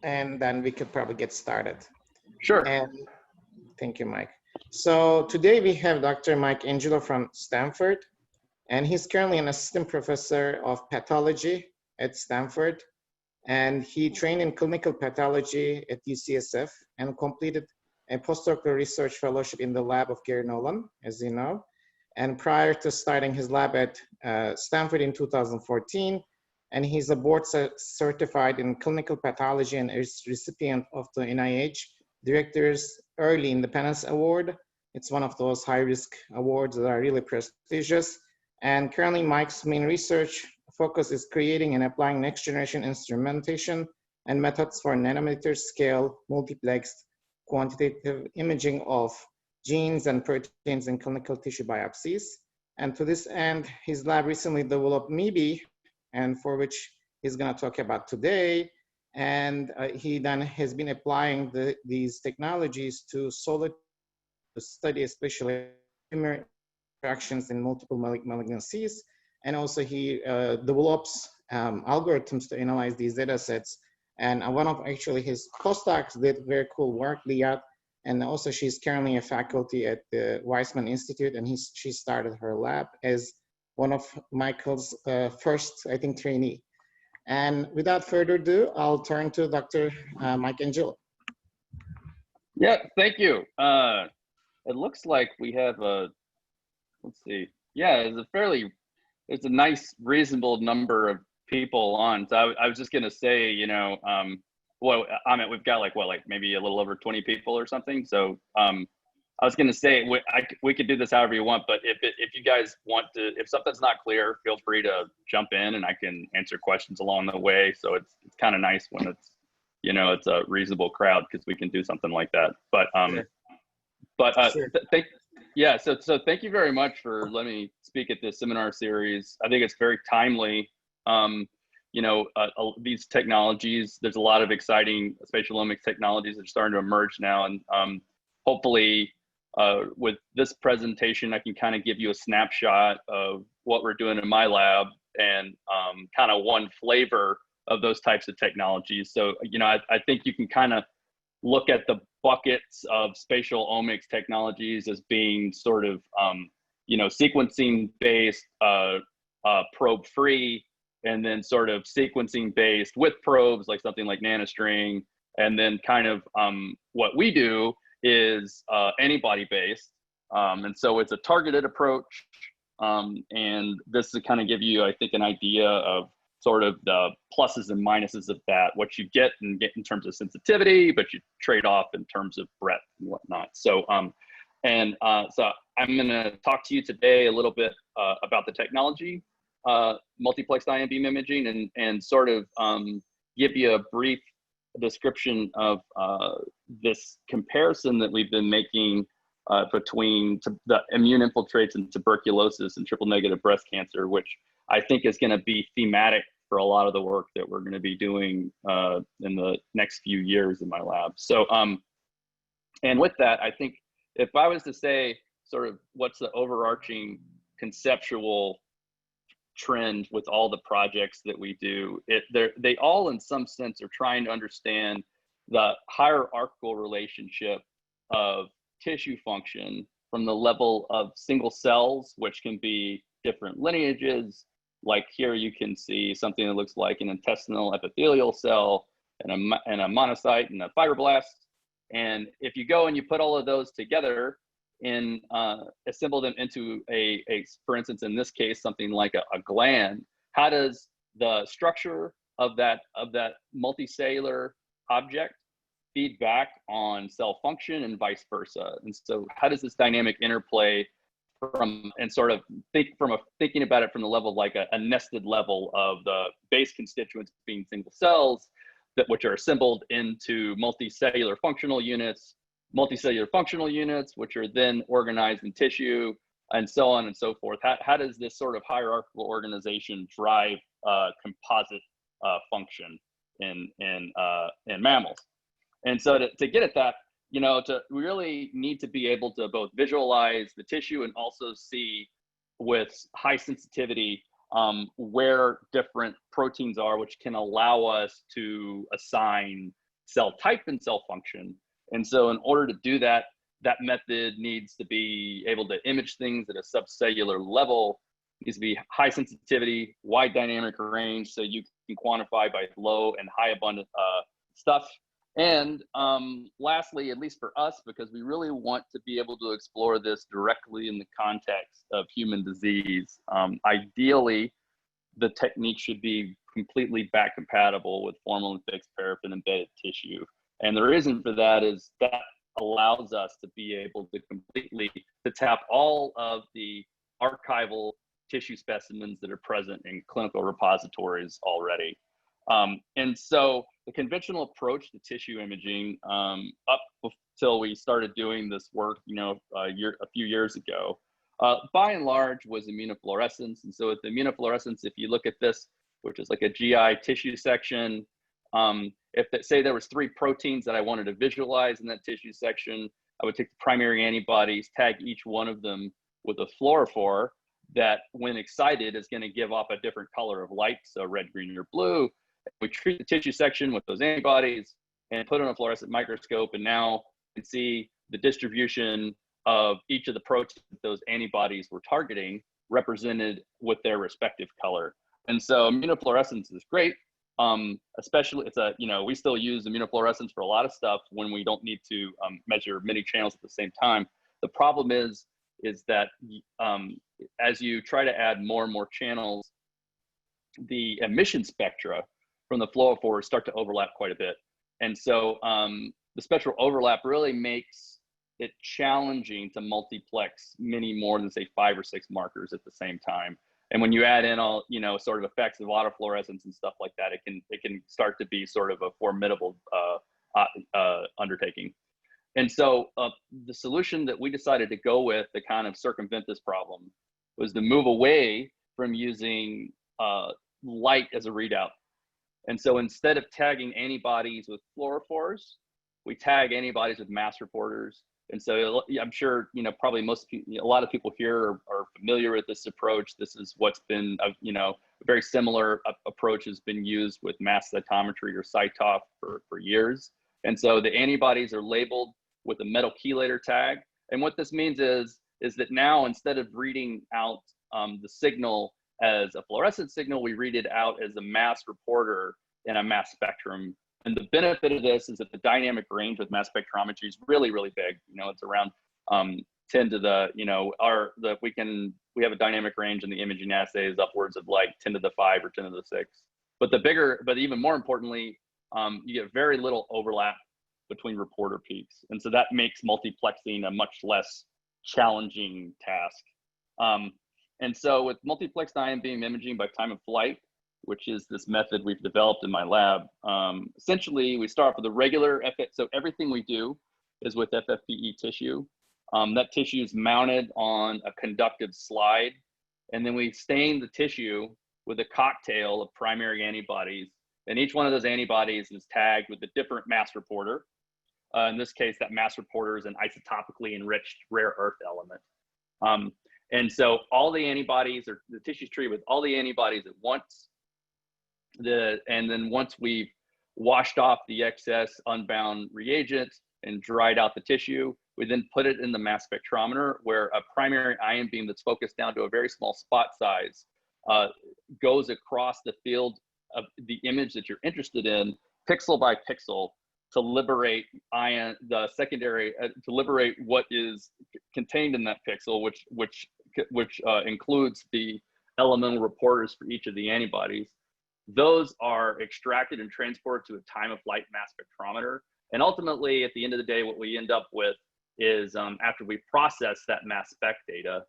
and then we could probably get started. Sure. And thank you, Mike. So today we have Dr. Mike Angelo from Stanford, and he's currently an assistant professor of pathology at Stanford. And he trained in clinical pathology at UCSF and completed a postdoctoral research fellowship in the lab of Gary Nolan, as you know. And prior to starting his lab at Stanford in 2014, and he's a board certified in clinical pathology and is recipient of the NIH Director's Early Independence Award. It's one of those high-risk awards that are really prestigious. And currently Mike's main research focus is creating and applying next-generation instrumentation and methods for nanometer scale multiplexed quantitative imaging of genes and proteins in clinical tissue biopsies. And to this end, his lab recently developed MIBI, and for which he's gonna talk about today. And he then has been applying these technologies to solid study, especially tumor interactions in multiple malignancies. And also he develops algorithms to analyze these data sets. And one of actually his postdocs did very cool work, Liat, and also she's currently a faculty at the Weizmann Institute, and she started her lab as one of Michael's first, I think, trainee. And without further ado, I'll turn to Dr. Mike Angelo. Yeah, thank you. It looks like we have a, let's see. Yeah, it's a nice, reasonable number of people on. So I was just gonna say, you know, well, Ahmet, we've got like maybe a little over 20 people or something. So I was gonna say we could do this however you want, but if you guys want to, if something's not clear, feel free to jump in and I can answer questions along the way. So it's kind of nice when it's, you know, it's a reasonable crowd because we can do something like that. But Sure. yeah, so thank you very much for letting me speak at this seminar series. I think it's very timely. You know, these technologies, there's a lot of exciting spatial omics technologies that are starting to emerge now. And hopefully with this presentation, I can kind of give you a snapshot of what we're doing in my lab and kind of one flavor of those types of technologies. So, you know, I think you can kind of look at the buckets of spatial omics technologies as being sort of, you know, sequencing based, probe free, and then sort of sequencing based with probes, like something like NanoString. And then kind of what we do is antibody based. And so it's a targeted approach. And this to kind of give you, I think, an idea of sort of the pluses and minuses of that, what you get in terms of sensitivity, but you trade off in terms of breadth and whatnot. So, so I'm gonna talk to you today a little bit about the technology, multiplex ion beam imaging, and sort of give you a brief description of this comparison that we've been making between the immune infiltrates and tuberculosis and triple negative breast cancer, which I think is going to be thematic for a lot of the work that we're going to be doing in the next few years in my lab. So, and with that, I think if I was to say sort of what's the overarching conceptual trend with all the projects that we do, they all in some sense are trying to understand the hierarchical relationship of tissue function from the level of single cells, which can be different lineages. Like here you can see something that looks like an intestinal epithelial cell and a monocyte and a fibroblast. And if you go and you put all of those together and assemble them into for instance, in this case, something like a gland, how does the structure of that multicellular object feed back on cell function and vice versa? And so how does this dynamic interplay and sort of thinking about it from the level of like a nested level of the base constituents being single cells which are assembled into multicellular functional units, which are then organized in tissue, and so on and so forth. How does this sort of hierarchical organization drive composite function in mammals? And so to get at that, you know, we really need to be able to both visualize the tissue and also see with high sensitivity where different proteins are, which can allow us to assign cell type and cell function. And so in order to do that, that method needs to be able to image things at a subcellular level. It needs to be high sensitivity, wide dynamic range, so you can quantify by low and high abundant stuff. And lastly, at least for us, because we really want to be able to explore this directly in the context of human disease, ideally, the technique should be completely back compatible with formalin fixed paraffin embedded tissue. And the reason for that is that allows us to be able to completely tap all of the archival tissue specimens that are present in clinical repositories already. And so the conventional approach to tissue imaging up until we started doing this work, a few years ago, by and large was immunofluorescence. And so with immunofluorescence, if you look at this, which is like a GI tissue section, if say there was 3 proteins that I wanted to visualize in that tissue section, I would take the primary antibodies, tag each one of them with a fluorophore that when excited is going to give off a different color of light, so red, green, or blue. We treat the tissue section with those antibodies and put on a fluorescent microscope, and now you can see the distribution of each of the proteins those antibodies were targeting represented with their respective color. And so immunofluorescence is great. Especially we still use immunofluorescence for a lot of stuff when we don't need to measure many channels at the same time. The problem is that as you try to add more and more channels, the emission spectra from the fluorophores start to overlap quite a bit. And so the spectral overlap really makes it challenging to multiplex many more than say 5 or 6 markers at the same time. And when you add in all, sort of effects of autofluorescence and stuff like that, it can start to be sort of a formidable undertaking. And so the solution that we decided to go with to kind of circumvent this problem was to move away from using light as a readout. And so instead of tagging antibodies with fluorophores, we tag antibodies with mass reporters. And so I'm sure, probably a lot of people here are familiar with this approach. This is what's been, a very similar approach has been used with mass cytometry or CyTOF for years. And so the antibodies are labeled with a metal chelator tag. And what this means is that now instead of reading out the signal as a fluorescent signal, we read it out as a mass reporter in a mass spectrum. And the benefit of this is that the dynamic range with mass spectrometry is really, really big. It's around 10 to the, we have a dynamic range in the imaging assays upwards of like 10 to the 5 or 10 to the 6. But even more importantly, you get very little overlap between reporter peaks. And so that makes multiplexing a much less challenging task. And so with multiplexed ion beam imaging by time of flight, which is this method we've developed in my lab. Essentially, we start with a regular so everything we do is with FFPE tissue. That tissue is mounted on a conductive slide, and then we stain the tissue with a cocktail of primary antibodies, and each one of those antibodies is tagged with a different mass reporter. In this case, that mass reporter is an isotopically enriched rare earth element. And so all the antibodies, or the tissue's treated with all the antibodies at once. And then once we've washed off the excess unbound reagent and dried out the tissue, we then put it in the mass spectrometer, where a primary ion beam that's focused down to a very small spot size goes across the field of the image that you're interested in, pixel by pixel, to liberate the secondary, to liberate what is contained in that pixel, which includes the elemental reporters for each of the antibodies. Those are extracted and transported to a time of flight mass spectrometer. And ultimately, at the end of the day, what we end up with is after we process that mass spec data,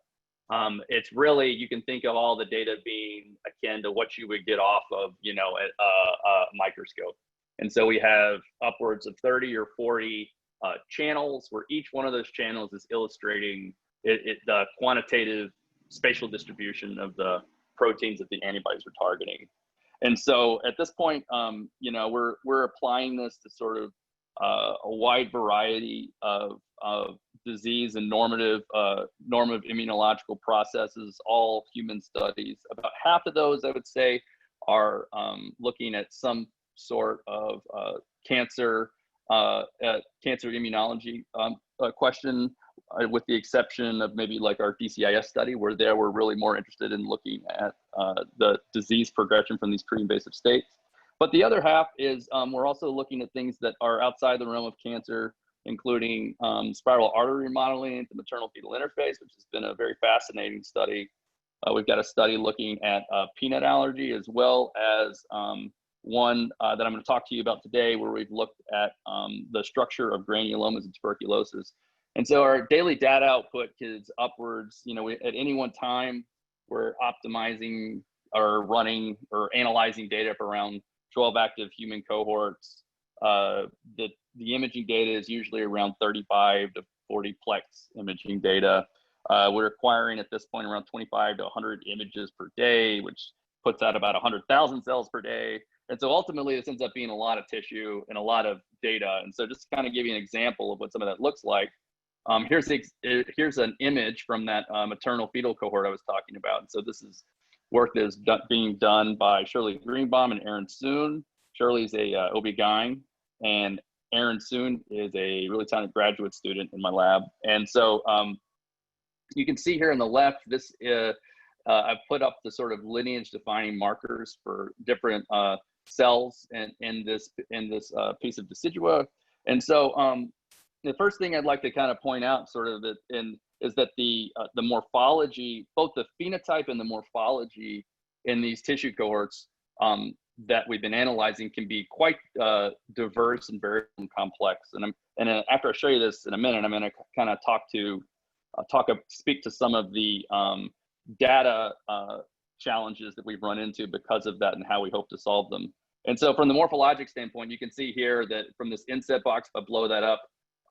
it's really, you can think of all the data being akin to what you would get off of, a microscope. And so we have upwards of 30 or 40 channels, where each one of those channels is illustrating the quantitative spatial distribution of the proteins that the antibodies are targeting. And so at this point, we're applying this to sort of a wide variety of disease and normative immunological processes, all human studies. About half of those, I would say, are looking at some sort of cancer immunology question, with the exception of maybe like our DCIS study, where there we're really more interested in looking at the disease progression from these pre-invasive states. But the other half is we're also looking at things that are outside the realm of cancer, including spiral artery remodeling at the maternal fetal interface, which has been a very fascinating study. We've got a study looking at peanut allergy, as well as one that I'm going to talk to you about today, where we've looked at the structure of granulomas and tuberculosis. And so our daily data output is upwards, you know, at any one time, we're optimizing or running or analyzing data for around 12 active human cohorts. The imaging data is usually around 35 to 40 plex imaging data. We're acquiring at this point around 25 to 100 images per day, which puts out about 100,000 cells per day. And so ultimately this ends up being a lot of tissue and a lot of data. And so just to kind of give you an example of what some of that looks like, here's an image from that maternal fetal cohort I was talking about. And so this is work that is being done by Shirley Greenbaum and Aaron Soon. Shirley's a OB-GYN, and Aaron Soon is a really talented graduate student in my lab. And so you can see here on the left, this I've put up the sort of lineage defining markers for different cells in this piece of decidua. And so the first thing I'd like to kind of point out sort of is that the morphology, both the phenotype and the morphology in these tissue cohorts that we've been analyzing can be quite diverse and very complex. And after I show you this in a minute, I'm going to kind of speak to some of the data challenges that we've run into because of that and how we hope to solve them. And so from the morphologic standpoint, you can see here that from this inset box, if I blow that up,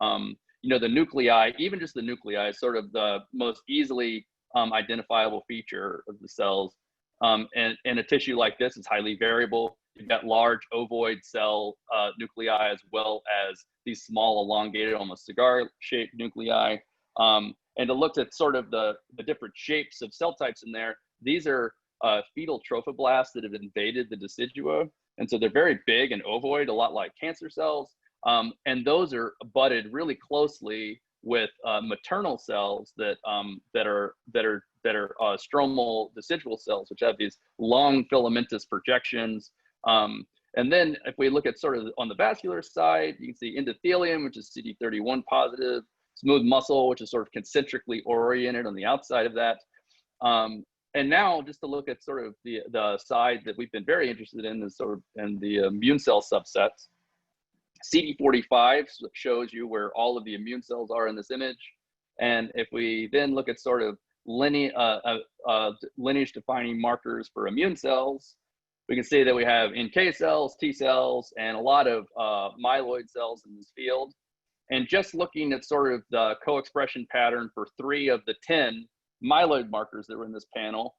you know, the nuclei, even just the nuclei, is sort of the most easily identifiable feature of the cells. And a tissue like this is highly variable. You've got large ovoid cell nuclei, as well as these small elongated, almost cigar-shaped nuclei. And to look at sort of the different shapes of cell types in there, these are fetal trophoblasts that have invaded the decidua. And so they're very big and ovoid, a lot like cancer cells. And those are budded really closely with maternal cells that are stromal decidual cells, which have these long filamentous projections. And then if we look at sort of on the vascular side, you can see endothelium, which is CD31 positive, smooth muscle, which is sort of concentrically oriented on the outside of that. And now just to look at sort of the side that we've been very interested in is sort of in the immune cell subsets. CD45 shows you where all of the immune cells are in this image. And if we then look at sort of lineage defining markers for immune cells, we can see that we have NK cells, T cells, and a lot of myeloid cells in this field. And just looking at sort of the co-expression pattern for 3 of the 10 myeloid markers that were in this panel,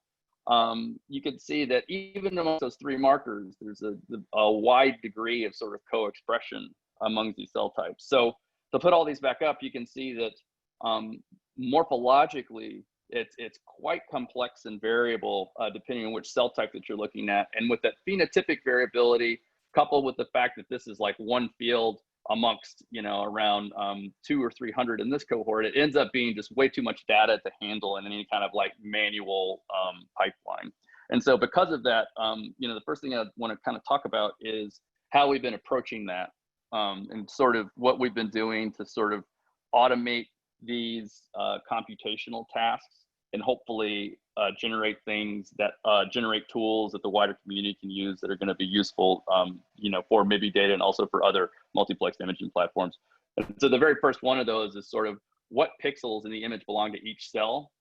you can see that even among those 3 markers, there's a wide degree of sort of co-expression among these cell types. So to put all these back up, you can see that morphologically, it's quite complex and variable depending on which cell type that you're looking at. And with that phenotypic variability, coupled with the fact that this is like one field amongst, you know, around 200 or 300 in this cohort, it ends up being just way too much data to handle in any kind of like manual pipeline. And so because of that, you know, the first thing I want to kind of talk about is how we've been approaching that and sort of what we've been doing to sort of automate these computational tasks and hopefully generate things that generate tools that the wider community can use that are going to be useful, you know, for MIBI data and also for other multiplex imaging platforms. And so the very first one of those is sort of what pixels in the image belong to each cell.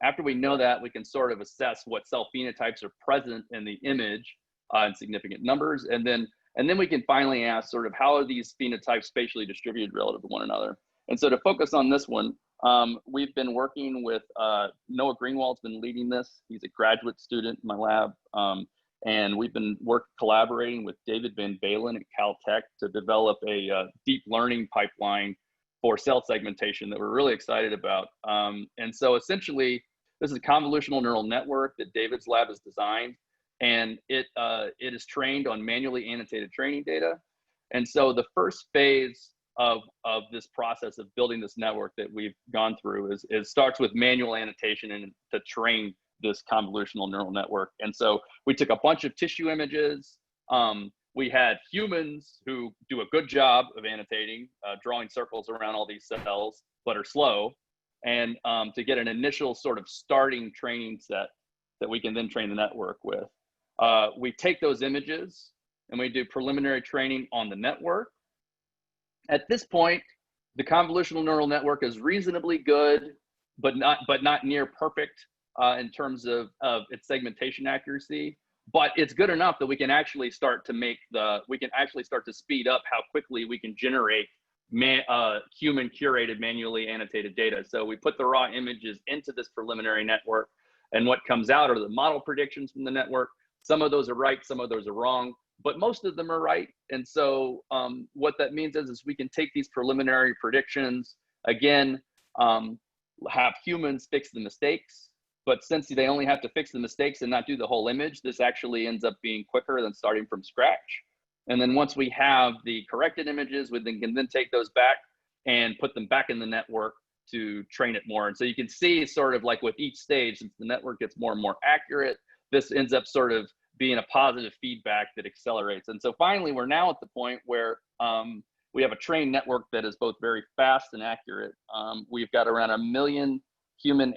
After we know that, we can sort of assess what cell phenotypes are present in the image in significant numbers. And then we can finally ask sort of how are these phenotypes spatially distributed relative to one another. And so to focus on this one, we've been working with Noah Greenwald's been leading this. He's a graduate student in my lab. And we've been collaborating with David Van Balen at Caltech to develop a deep learning pipeline for cell segmentation that we're really excited about. And so essentially, this is a convolutional neural network that David's lab has designed and it is trained on manually annotated training data. And so the first phase of this process of building this network that we've gone through is starts with manual annotation and to train this convolutional neural network. And so we took a bunch of tissue images. We had humans who do a good job of annotating, drawing circles around all these cells, but are slow. And to get an initial sort of starting training set that we can then train the network with. We take those images and we do preliminary training on the network. At this point, the convolutional neural network is reasonably good, but not near perfect in terms of its segmentation accuracy. But it's good enough that we can actually start to speed up how quickly we can generate human curated manually annotated data. So we put the raw images into this preliminary network, and what comes out are the model predictions from the network. Some of those are right, some of those are wrong, but most of them are right. And so what that means is we can take these preliminary predictions, again, have humans fix the mistakes. But since they only have to fix the mistakes and not do the whole image, this actually ends up being quicker than starting from scratch. And then once we have the corrected images, we can then take those back and put them back in the network to train it more. And so you can see sort of like with each stage, since the network gets more and more accurate, this ends up sort of being a positive feedback that accelerates. And so finally, we're now at the point where we have a trained network that is both very fast and accurate. We've got around 1 million human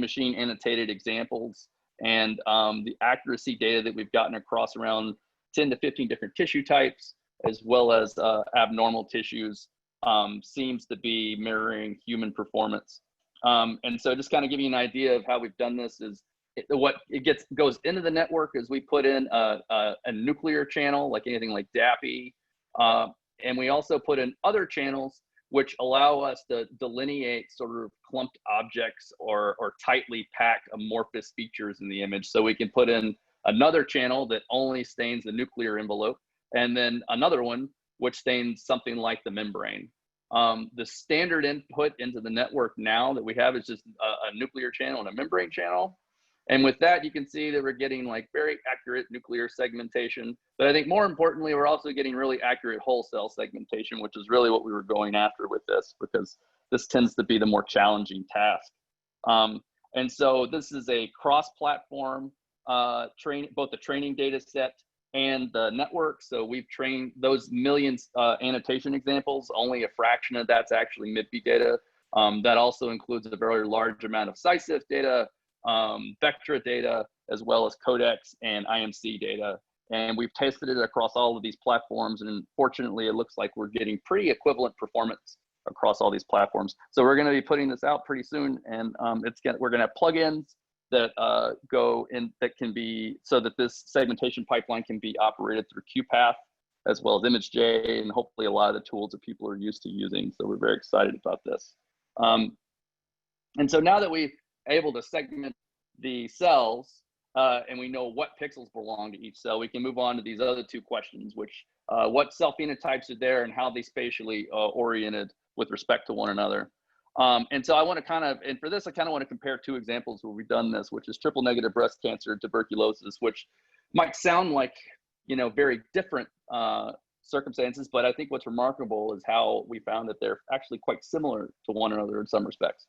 machine annotated examples, and the accuracy data that we've gotten across around 10 to 15 different tissue types, as well as abnormal tissues, seems to be mirroring human performance. And so just kind of give you an idea of how we've done this is goes into the network is we put in a nuclear channel, like anything like DAPI, and we also put in other channels which allow us to delineate sort of clumped objects or tightly packed amorphous features in the image. So we can put in another channel that only stains the nuclear envelope, and then another one which stains something like the membrane. The standard input into the network now that we have is just a nuclear channel and a membrane channel. And with that, you can see that we're getting like very accurate nuclear segmentation. But I think more importantly, we're also getting really accurate whole cell segmentation, which is really what we were going after with this, because this tends to be the more challenging task. And so this is a cross-platform both the training data set and the network. So we've trained those millions annotation examples. Only a fraction of that's actually MIBI data. That also includes a very large amount of SciSIF data, Vectra data, as well as Codex and IMC data. And we've tested it across all of these platforms. And fortunately, it looks like we're getting pretty equivalent performance across all these platforms. So we're going to be putting this out pretty soon. And we're going to have plugins that go in that can be, so that this segmentation pipeline can be operated through QPath, as well as ImageJ, and hopefully a lot of the tools that people are used to using. So we're very excited about this. And so now that we've able to segment the cells and we know what pixels belong to each cell, we can move on to these other two questions, which what cell phenotypes are there and how they spatially oriented with respect to one another. And so I want to and for this, I kind of want to compare two examples where we've done this, which is triple negative breast cancer and tuberculosis, which might sound like, very different circumstances, but I think what's remarkable is how we found that they're actually quite similar to one another in some respects.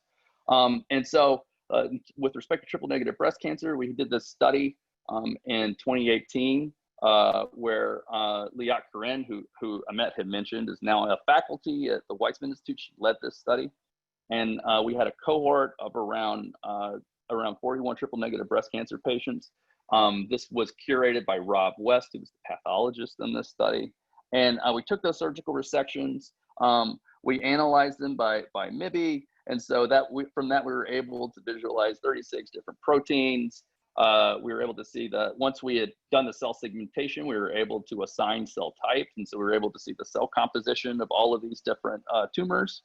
And so with respect to triple negative breast cancer, we did this study in 2018 where Liat Karen, who Ahmet had mentioned, is now a faculty at the Weizmann Institute. She led this study. And we had a cohort of around 41 triple negative breast cancer patients. This was curated by Rob West, who was the pathologist in this study. And we took those surgical resections. We analyzed them by MIBI. And so from that, we were able to visualize 36 different proteins. We were able to see that once we had done the cell segmentation, we were able to assign cell types. And so we were able to see the cell composition of all of these different tumors.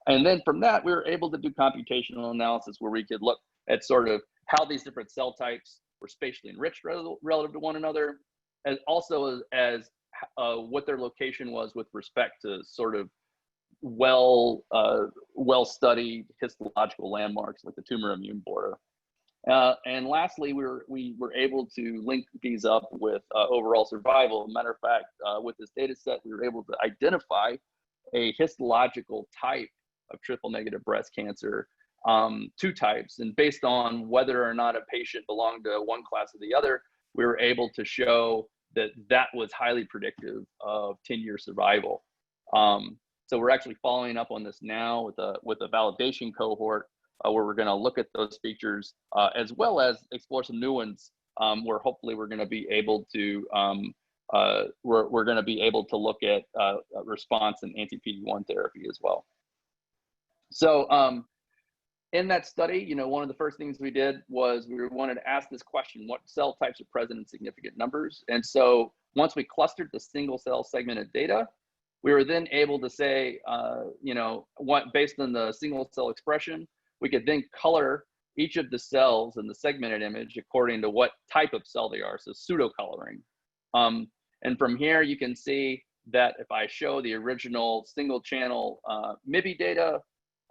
And then from that, we were able to do computational analysis where we could look at sort of how these different cell types were spatially enriched relative to one another, as also as what their location was with respect to sort of well-studied histological landmarks like the tumor immune border. And lastly, we were able to link these up with overall survival. Matter of fact, with this data set, we were able to identify a histological type of triple negative breast cancer, 2 types. And based on whether or not a patient belonged to one class or the other, we were able to show that that was highly predictive of 10-year survival. So we're actually following up on this now with a validation cohort where we're going to look at those features as well as explore some new ones where hopefully we're going to be able to we're going to be able to look at response and anti-PD-1 therapy as well. So in that study, one of the first things we did was we wanted to ask this question: what cell types are present in significant numbers? And so once we clustered the single cell segmented data, we were then able to say, based on the single cell expression, we could then color each of the cells in the segmented image according to what type of cell they are, so pseudo coloring. And from here, you can see that if I show the original single channel MIBI data,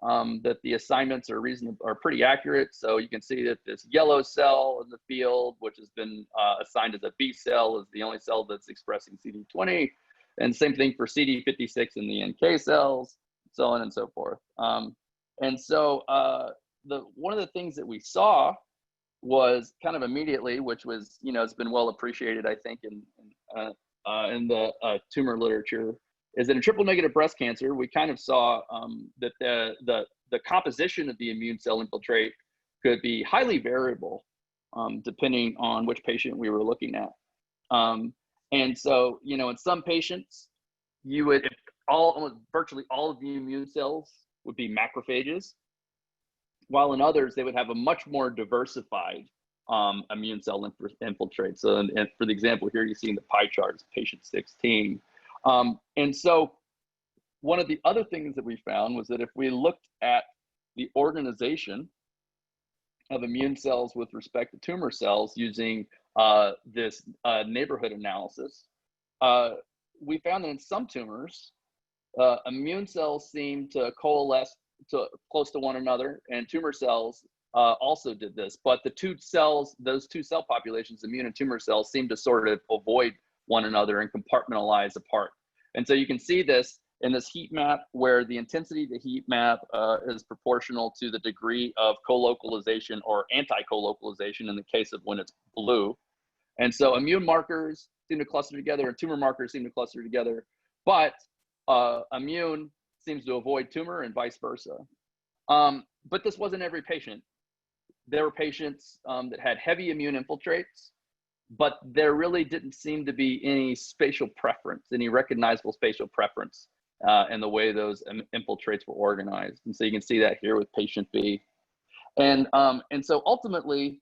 that the assignments are pretty accurate. So you can see that this yellow cell in the field, which has been assigned as a B cell, is the only cell that's expressing CD20. And same thing for CD56 in the NK cells, so on and so forth. And so one of the things that we saw was kind of immediately, which was, it's been well appreciated, I think, in the tumor literature, is that in triple negative breast cancer, we kind of saw that the composition of the immune cell infiltrate could be highly variable depending on which patient we were looking at. And so, in some patients, virtually all of the immune cells would be macrophages, while in others, they would have a much more diversified immune cell infiltrate. So, and for the example here, you see in the pie chart is patient 16. And so one of the other things that we found was that if we looked at the organization of immune cells with respect to tumor cells using this neighborhood analysis, we found that in some tumors, immune cells seem to coalesce close to one another, and tumor cells also did this. But those two cell populations, immune and tumor cells, seem to sort of avoid one another and compartmentalize apart. And so you can see this in this heat map where the intensity of the heat map is proportional to the degree of co-localization or anti-co-localization in the case of when it's blue. And so immune markers seem to cluster together and tumor markers seem to cluster together, but immune seems to avoid tumor and vice versa. But this wasn't every patient. There were patients that had heavy immune infiltrates, but there really didn't seem to be any spatial preference, any recognizable spatial preference in the way those infiltrates were organized. And so you can see that here with patient B. And so ultimately,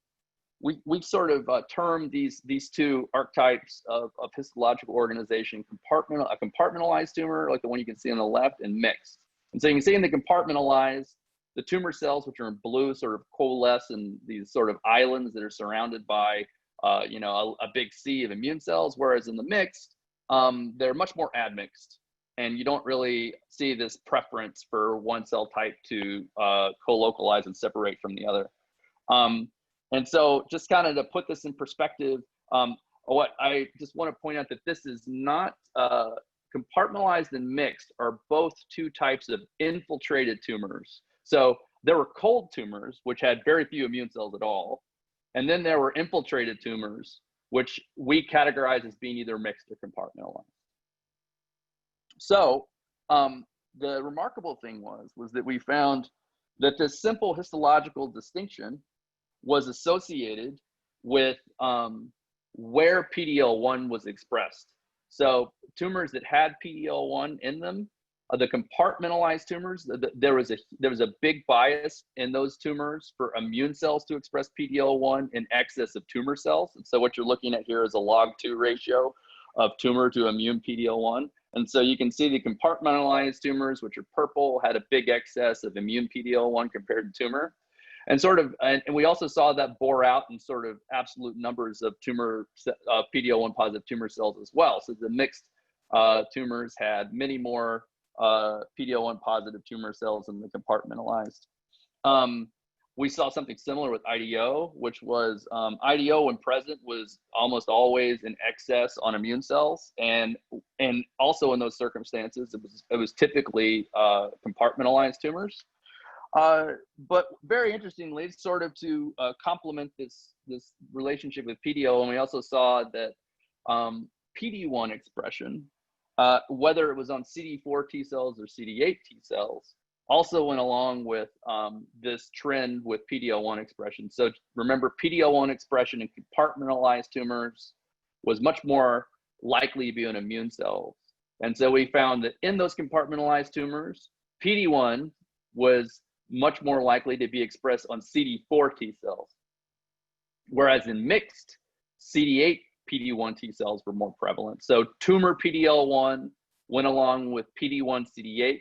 we sort of termed these two archetypes of histological organization, a compartmentalized tumor, like the one you can see on the left, and mixed. And so you can see in the compartmentalized, the tumor cells, which are in blue, sort of coalesce in these sort of islands that are surrounded by a big sea of immune cells, whereas in the mixed, they're much more admixed. And you don't really see this preference for one cell type to co-localize and separate from the other. And so just kind of to put this in perspective, what I just want to point out that this is not compartmentalized and mixed are both two types of infiltrated tumors. So there were cold tumors, which had very few immune cells at all. And then there were infiltrated tumors, which we categorize as being either mixed or compartmentalized. So the remarkable thing was that we found that this simple histological distinction was associated with where PD-L1 was expressed. So tumors that had PD-L1 in them, the compartmentalized tumors, there was a big bias in those tumors for immune cells to express PD-L1 in excess of tumor cells. And so what you're looking at here is a log2 ratio of tumor to immune PD-L1. And so you can see the compartmentalized tumors, which are purple, had a big excess of immune PD-L1 compared to tumor. And we also saw that bore out in sort of absolute numbers of tumor PD-L1 positive tumor cells as well. So the mixed tumors had many more PD-L1 positive tumor cells than the compartmentalized. we saw something similar with IDO, which was IDO when present was almost always in excess on immune cells, and also in those circumstances, it was typically compartmentalized tumors. But very interestingly, sort of to complement this relationship with PDO, and we also saw that PD-1 expression, whether it was on CD4 T cells or CD8 T cells, also went along with this trend with PD-L1 expression. So remember, PD-L1 expression in compartmentalized tumors was much more likely to be on immune cells. And so we found that in those compartmentalized tumors, PD-1 was much more likely to be expressed on CD4 T cells, whereas in mixed, CD8 PD-1 T cells were more prevalent. So tumor PD-L1 went along with PD-1 CD8,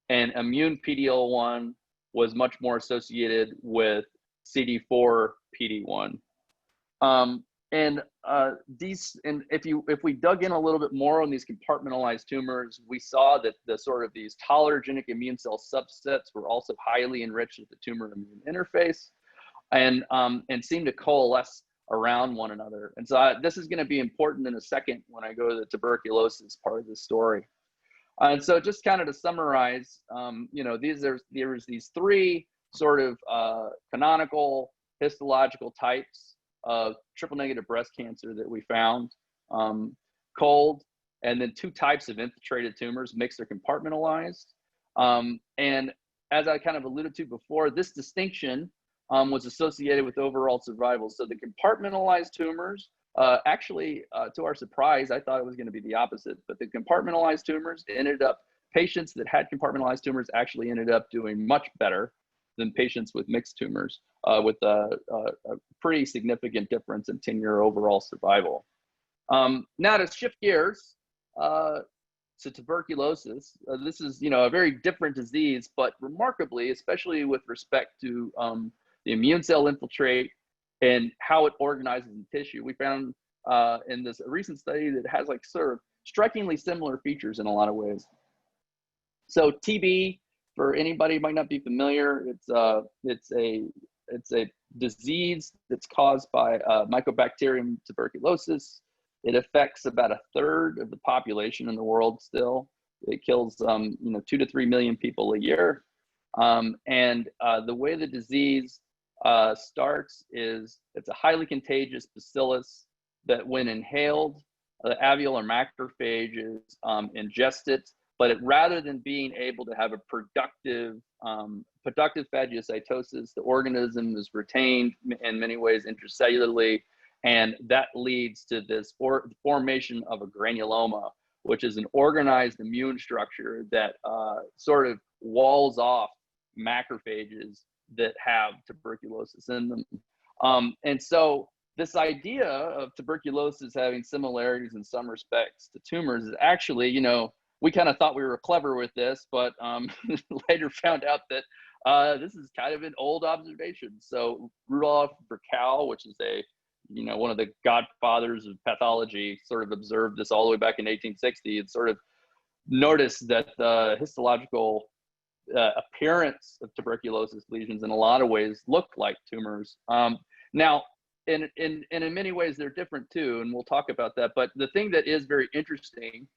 and immune PD-L1 was much more associated with CD4 PD-1. And if we dug in a little bit more on these compartmentalized tumors, we saw that the sort of these tolerogenic immune cell subsets were also highly enriched at the tumor immune interface, and seemed to coalesce around one another. And so this is going to be important in a second when I go to the tuberculosis part of the story. And so just kind of to summarize, you know, there's these three sort of canonical histological types of triple negative breast cancer that we found, cold, and then two types of infiltrated tumors, mixed or compartmentalized. And as I kind of alluded to before, this distinction was associated with overall survival. So the compartmentalized tumors, actually, to our surprise, I thought it was going to be the opposite, but the compartmentalized tumors patients that had compartmentalized tumors actually ended up doing much better than patients with mixed tumors, with a pretty significant difference in 10-year overall survival. Now to shift gears to tuberculosis, this is, you know, a very different disease, but remarkably, especially with respect to the immune cell infiltrate and how it organizes in tissue, we found in this recent study that has like sort of strikingly similar features in a lot of ways. So TB, for anybody who might not be familiar, it's a disease that's caused by Mycobacterium tuberculosis. It affects about 1/3 of the population in the world still. It kills 2 to 3 million people a year. And the way the disease starts is it's a highly contagious bacillus that, when inhaled, the alveolar macrophages ingest it, but rather than being able to have a productive phagocytosis, the organism is retained in many ways intracellularly, and that leads to this formation of a granuloma, which is an organized immune structure that sort of walls off macrophages that have tuberculosis in them. And so this idea of tuberculosis having similarities in some respects to tumors is actually, you know, we kind of thought we were clever with this, but later found out that this is kind of an old observation. So Rudolf Virchow, which is one of the godfathers of pathology, sort of observed this all the way back in 1860 and sort of noticed that the histological appearance of tuberculosis lesions in a lot of ways looked like tumors. Now, in many ways, they're different too, and we'll talk about that. But the thing that is very interesting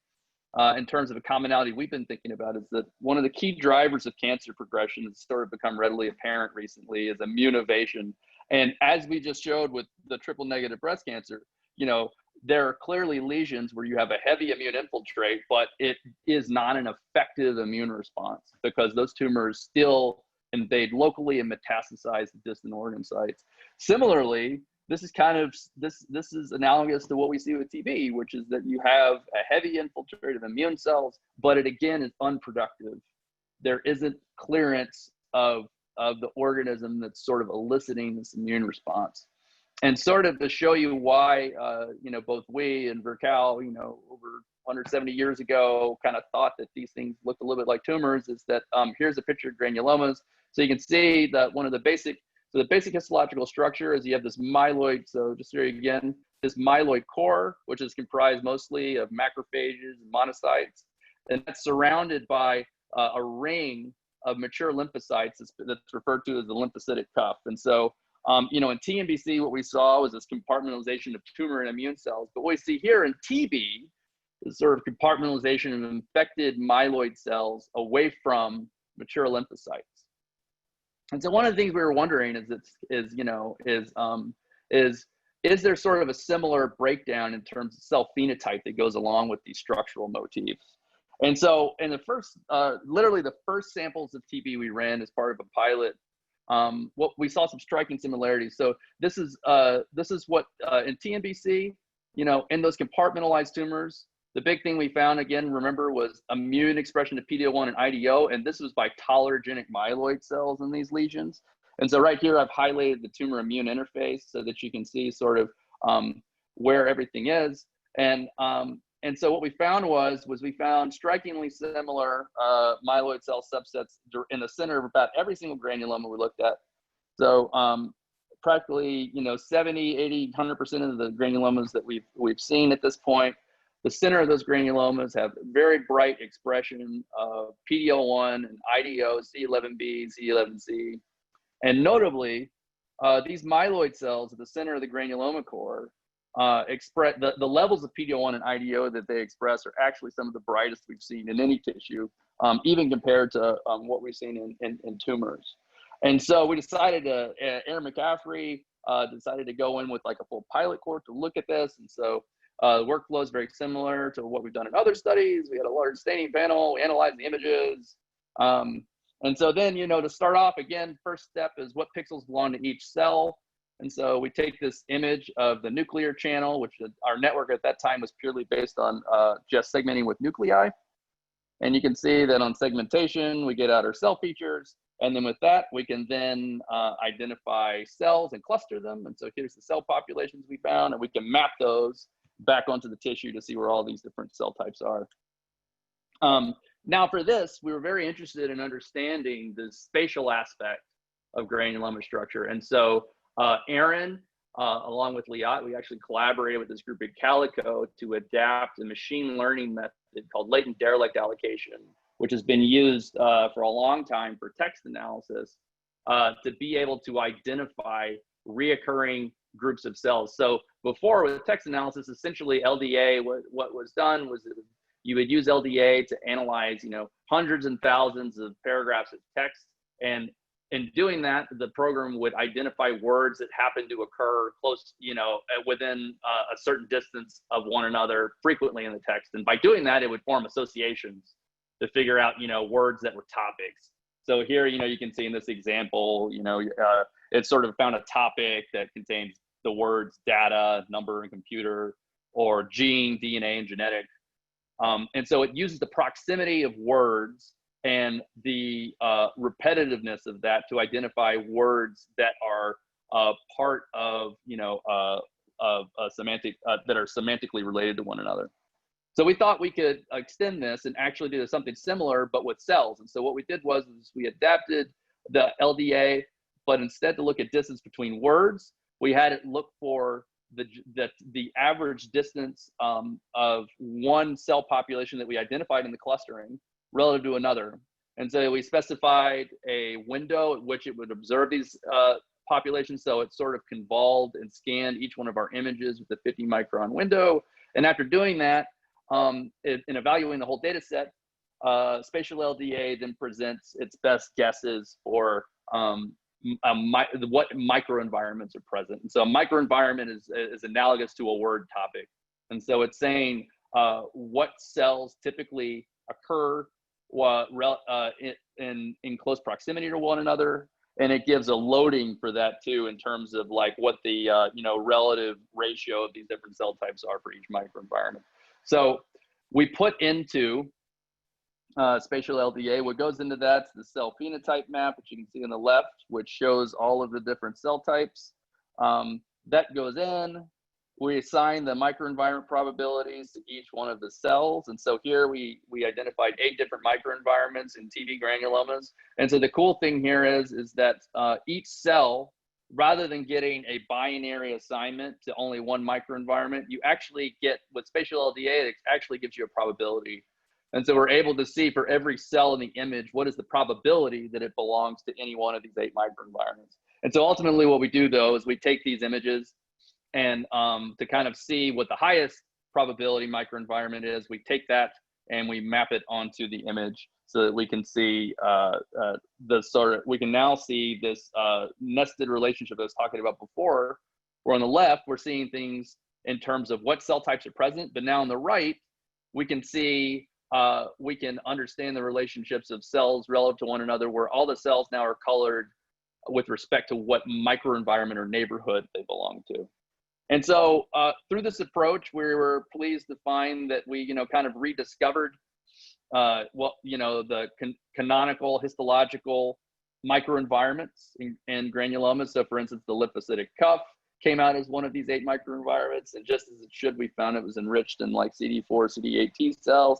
in terms of a commonality we've been thinking about is that one of the key drivers of cancer progression that's sort of become readily apparent recently is immune evasion. And as we just showed with the triple negative breast cancer, you know, there are clearly lesions where you have a heavy immune infiltrate, but it is not an effective immune response because those tumors still invade locally and metastasize to distant organ sites. Similarly, this is analogous to what we see with TB, which is that you have a heavy infiltrate of immune cells, but it again is unproductive. There isn't clearance of the organism that's sort of eliciting this immune response. And sort of to show you why, both we and Virchow, over 170 years ago, kind of thought that these things looked a little bit like tumors, is that here's a picture of granulomas. So you can see that the basic histological structure is you have this myeloid. So just here again, this myeloid core, which is comprised mostly of macrophages and monocytes, and that's surrounded by a ring of mature lymphocytes that's referred to as the lymphocytic cuff. And so, you know, in TNBC, what we saw was this compartmentalization of tumor and immune cells. But what we see here in TB is sort of compartmentalization of infected myeloid cells away from mature lymphocytes. And so one of the things we were wondering is there sort of a similar breakdown in terms of cell phenotype that goes along with these structural motifs? And so in the first, literally the first samples of TB we ran as part of a pilot, what we saw some striking similarities. So this is what in TNBC, you know, in those compartmentalized tumors, the big thing we found, again, remember, was immune expression of PD-L1 and IDO, and this was by tolerogenic myeloid cells in these lesions. And so right here, I've highlighted the tumor immune interface so that you can see sort of where everything is. And so what we found was we found strikingly similar myeloid cell subsets in the center of about every single granuloma we looked at. So practically, you know, 70, 80, 100% of the granulomas that we've seen at this point, the center of those granulomas have very bright expression of PD-L1 and IDO, C11b, C11c. And notably, these myeloid cells at the center of the granuloma core express the levels of PD-L1 and IDO that they express are actually some of the brightest we've seen in any tissue, even compared to what we've seen in tumors. And so we decided Aaron McCaffrey decided to go in with like a full pilot cohort to look at this. And so the workflow is very similar to what we've done in other studies. We had a large staining panel, we analyzed the images. And so then, you know, to start off, again, first step is what pixels belong to each cell. And so we take this image of the nuclear channel, which our network at that time was purely based on just segmenting with nuclei. And you can see that on segmentation, we get out our cell features. And then with that, we can then identify cells and cluster them. And so here's the cell populations we found, and we can map those back onto the tissue to see where all these different cell types are. Now for this, we were very interested in understanding the spatial aspect of granuloma structure. And so Aaron, along with Liat, we actually collaborated with this group at Calico to adapt a machine learning method called latent derelict allocation, which has been used for a long time for text analysis to be able to identify reoccurring groups of cells. So before, with text analysis, essentially LDA, what was done was you would use LDA to analyze, you know, hundreds and thousands of paragraphs of text. And in doing that, the program would identify words that happen to occur close, you know, within a certain distance of one another frequently in the text. And by doing that, it would form associations to figure out, you know, words that were topics. So here, you know, you can see in this example, you know, it sort of found a topic that contains the words data, number, and computer, or gene, DNA, and genetic. And so it uses the proximity of words and the repetitiveness of that to identify words that are part of, you know, of a semantic, that are semantically related to one another. So we thought we could extend this and actually do something similar, but with cells. And so what we did was we adapted the LDA, but instead to look at distance between words, we had it look for the average distance of one cell population that we identified in the clustering relative to another. And so we specified a window at which it would observe these populations. So it sort of convolved and scanned each one of our images with a 50 micron window. And after doing that, in evaluating the whole data set, Spatial LDA then presents its best guesses for what microenvironments are present. And so a microenvironment is analogous to a word topic. And so it's saying what cells typically occur in close proximity to one another. And it gives a loading for that too, in terms of like what the you know, relative ratio of these different cell types are for each microenvironment. So we put into Spatial LDA, what goes into that's the cell phenotype map, which you can see on the left, which shows all of the different cell types. That goes in, we assign the microenvironment probabilities to each one of the cells. And so here we identified 8 different microenvironments in TB granulomas. And so the cool thing here is that each cell, rather than getting a binary assignment to only one microenvironment, you actually get, with Spatial LDA, it actually gives you a probability. And so we're able to see for every cell in the image, what is the probability that it belongs to any one of these 8 microenvironments. And so ultimately what we do though is we take these images and to kind of see what the highest probability microenvironment is, we take that and we map it onto the image so that we can see we can now see this nested relationship I was talking about before, where on the left, we're seeing things in terms of what cell types are present, but now on the right, we can see, we can understand the relationships of cells relative to one another, where all the cells now are colored with respect to what microenvironment or neighborhood they belong to. And so through this approach, we were pleased to find that we, kind of rediscovered the canonical histological microenvironments in granulomas. So for instance, the lymphocytic cuff came out as one of these 8 microenvironments, and just as it should, we found it was enriched in like CD4, CD8 T cells.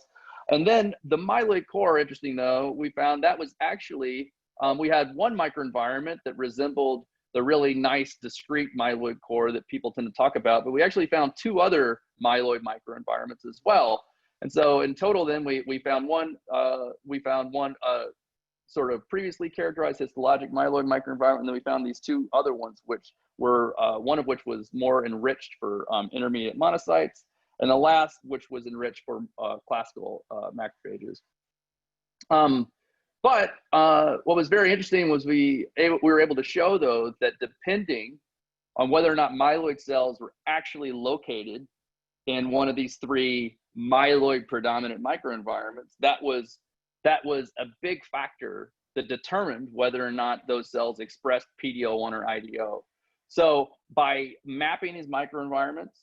And then the myeloid core, interesting though, we found that was actually, we had one microenvironment that resembled the really nice discrete myeloid core that people tend to talk about, but we actually found 2 other myeloid microenvironments as well. And so in total, then we found one sort of previously characterized histologic myeloid microenvironment, and then we found these 2 other ones, which were one of which was more enriched for intermediate monocytes, and the last which was enriched for classical macrophages. But what was very interesting was we were able to show, though, that depending on whether or not myeloid cells were actually located in one of these 3 myeloid predominant microenvironments, that was a big factor that determined whether or not those cells expressed PD-L1 or IDO. So by mapping these microenvironments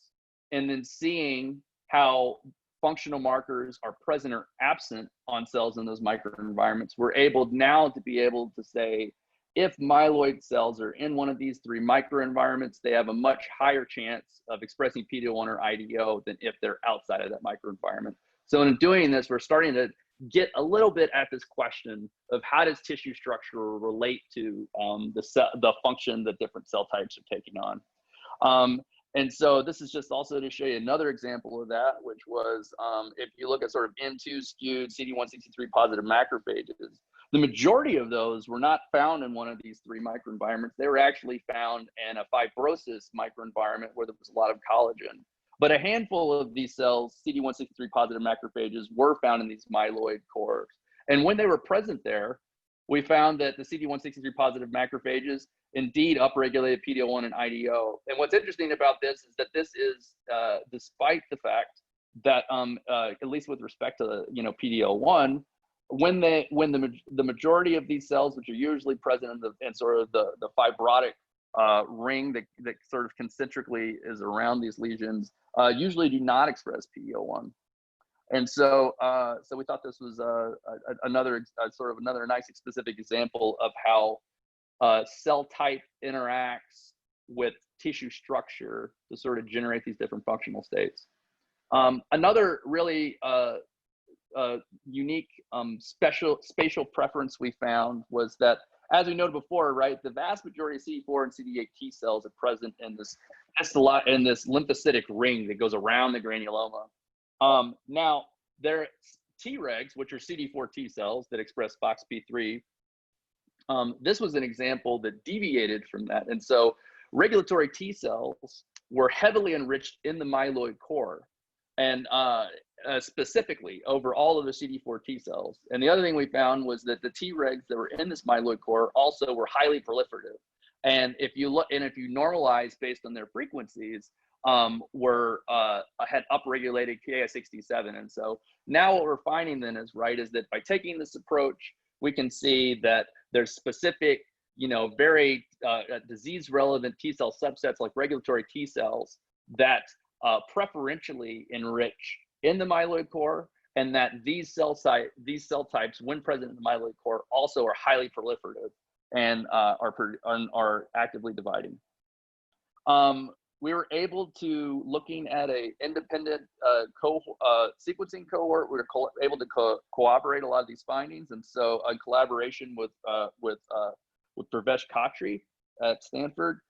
and then seeing how functional markers are present or absent on cells in those microenvironments, we're able now to be able to say, if myeloid cells are in one of these 3 microenvironments, they have a much higher chance of expressing PD-L1 or IDO than if they're outside of that microenvironment. So in doing this, we're starting to get a little bit at this question of how does tissue structure relate to the function that different cell types are taking on. And so this is just also to show you another example of that, which was if you look at sort of M2 skewed CD163 positive macrophages, the majority of those were not found in one of these 3 microenvironments. They were actually found in a fibrosis microenvironment where there was a lot of collagen. But a handful of these cells, CD163 positive macrophages, were found in these myeloid cores. And when they were present there, we found that the CD163 positive macrophages indeed upregulated PD-L1 and IDO. And what's interesting about this is that this is despite the fact that at least with respect to PD-L1, when the majority of these cells, which are usually present in sort of the fibrotic ring that sort of concentrically is around these lesions, usually do not express PD-L1. And so, so we thought this was another nice specific example of how cell type interacts with tissue structure to sort of generate these different functional states. Another really unique spatial preference we found was that, as we noted before, right, the vast majority of CD4 and CD8 T cells are present in this lymphocytic ring that goes around the granuloma. Now, there are Tregs, which are CD4 T cells that express FOXP3. This was an example that deviated from that. And so regulatory T cells were heavily enriched in the myeloid core, and specifically over all of the CD4 T cells. And the other thing we found was that the Tregs that were in this myeloid core also were highly proliferative. And if you normalize based on their frequencies, had upregulated Ki67. And so now what we're finding then is that by taking this approach, we can see that there's specific, very disease relevant T cell subsets like regulatory T cells that preferentially enrich in the myeloid core, and that these cell types, when present in the myeloid core, also are highly proliferative and are actively dividing. We were able to, looking at a independent sequencing cohort, we were able to corroborate a lot of these findings. And so in collaboration with Pravesh Khatri at Stanford,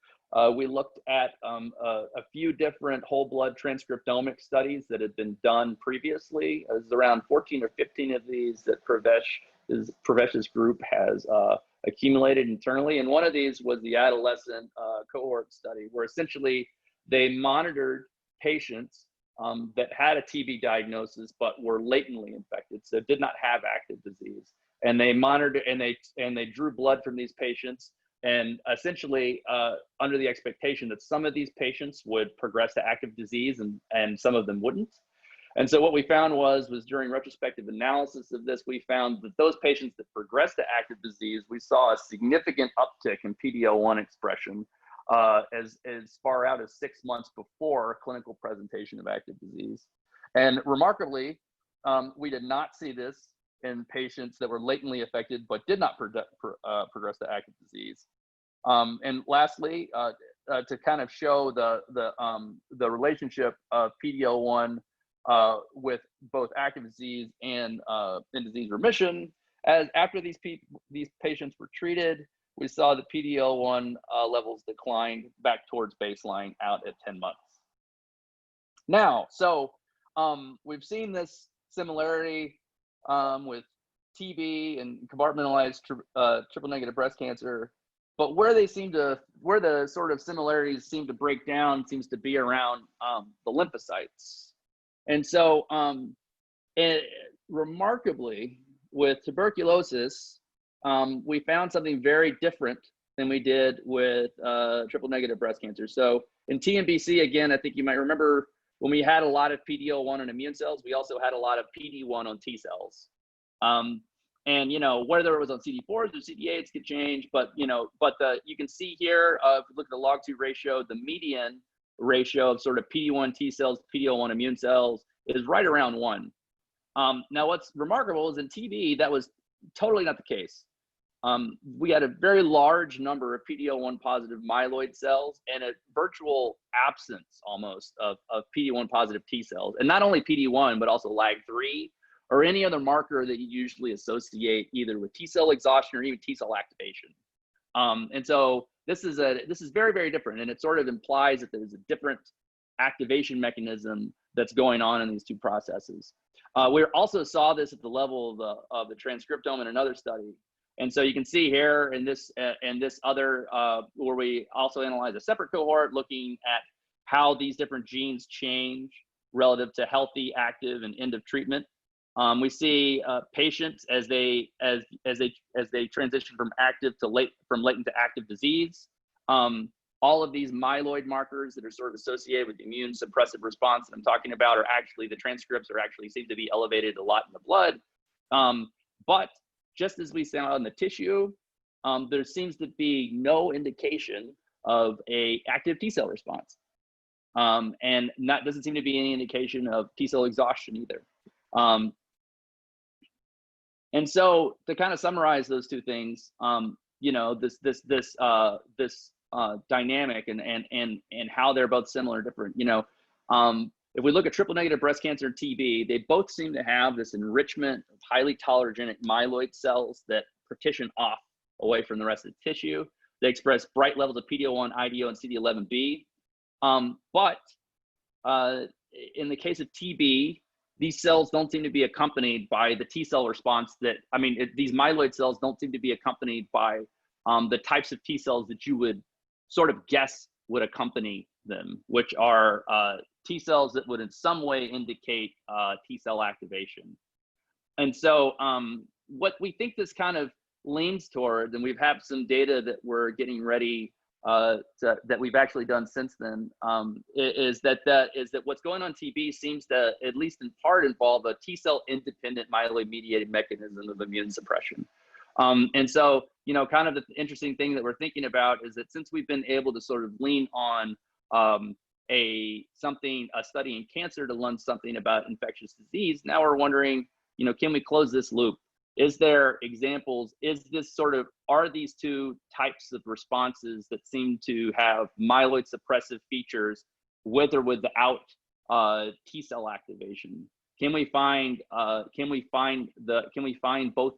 We looked at a few different whole blood transcriptomic studies that had been done previously. There's around 14 or 15 of these that Pravesh's group has accumulated internally. And one of these was the adolescent cohort study, where essentially they monitored patients that had a TB diagnosis but were latently infected, so did not have active disease. And they monitored and they drew blood from these patients, and essentially under the expectation that some of these patients would progress to active disease and some of them wouldn't. And so what we found was during retrospective analysis of this, we found that those patients that progressed to active disease, we saw a significant uptick in PD-L1 expression as far out as 6 months before clinical presentation of active disease. And remarkably, we did not see this in patients that were latently affected but did not progress to active disease. And lastly, to kind of show the relationship of PD-L1 with both active disease and in disease remission, as after these patients were treated, we saw the PD-L1 levels declined back towards baseline out at 10 months. Now, so we've seen this similarity with TB and compartmentalized triple negative breast cancer, but where the sort of similarities seem to break down seems to be around the lymphocytes. And so remarkably, with tuberculosis, we found something very different than we did with triple negative breast cancer. So in TNBC, again, I think you might remember when we had a lot of PD-L1 on immune cells, we also had a lot of PD-1 on T cells. And, you know, whether it was on CD4s or CD8s could change, but, you know, you can see here, if you look at the log2 ratio, the median ratio of sort of PD-1 T cells, PD-L1 immune cells is right around 1. Now, what's remarkable is in TB, that was totally not the case. We had a very large number of PD-L1 positive myeloid cells and a virtual absence almost of PD-1 positive T cells. And not only PD-1, but also LAG3 or any other marker that you usually associate either with T cell exhaustion or even T cell activation. And so this is very, very different. And it sort of implies that there's a different activation mechanism that's going on in these two processes. We also saw this at the level of the transcriptome in another study. And so you can see here in this other, where we also analyzed a separate cohort looking at how these different genes change relative to healthy, active, and end of treatment. We see patients as they transition from latent to active disease. All of these myeloid markers that are sort of associated with the immune suppressive response that I'm talking about are actually, the transcripts are actually seem to be elevated a lot in the blood. But just as we saw in the tissue, there seems to be no indication of a active T cell response. And doesn't seem to be any indication of T cell exhaustion either. And so to kind of summarize those two things, you know, this dynamic and how they're both similar or different, you know, if we look at triple negative breast cancer and TB, they both seem to have this enrichment of highly tolerogenic myeloid cells that partition off away from the rest of the tissue. They express bright levels of PD-L1, IDO, and CD11B. But in the case of TB, these cells don't seem to be accompanied by the T cell response these myeloid cells don't seem to be accompanied by the types of T cells that you would sort of guess would accompany them, which are T cells that would in some way indicate T cell activation. And so what we think this kind of leans toward, and we've had some data that we're getting ready that we've actually done since then, is that what's going on TB seems to, at least in part, involve a T cell independent myeloid mediated mechanism of immune suppression. And so, you know, kind of the interesting thing that we're thinking about is that since we've been able to sort of lean on a study in cancer to learn something about infectious disease, now we're wondering, you know, can we close this loop? Is there examples? Are these two types of responses that seem to have myeloid suppressive features with or without T cell activation? Can we find both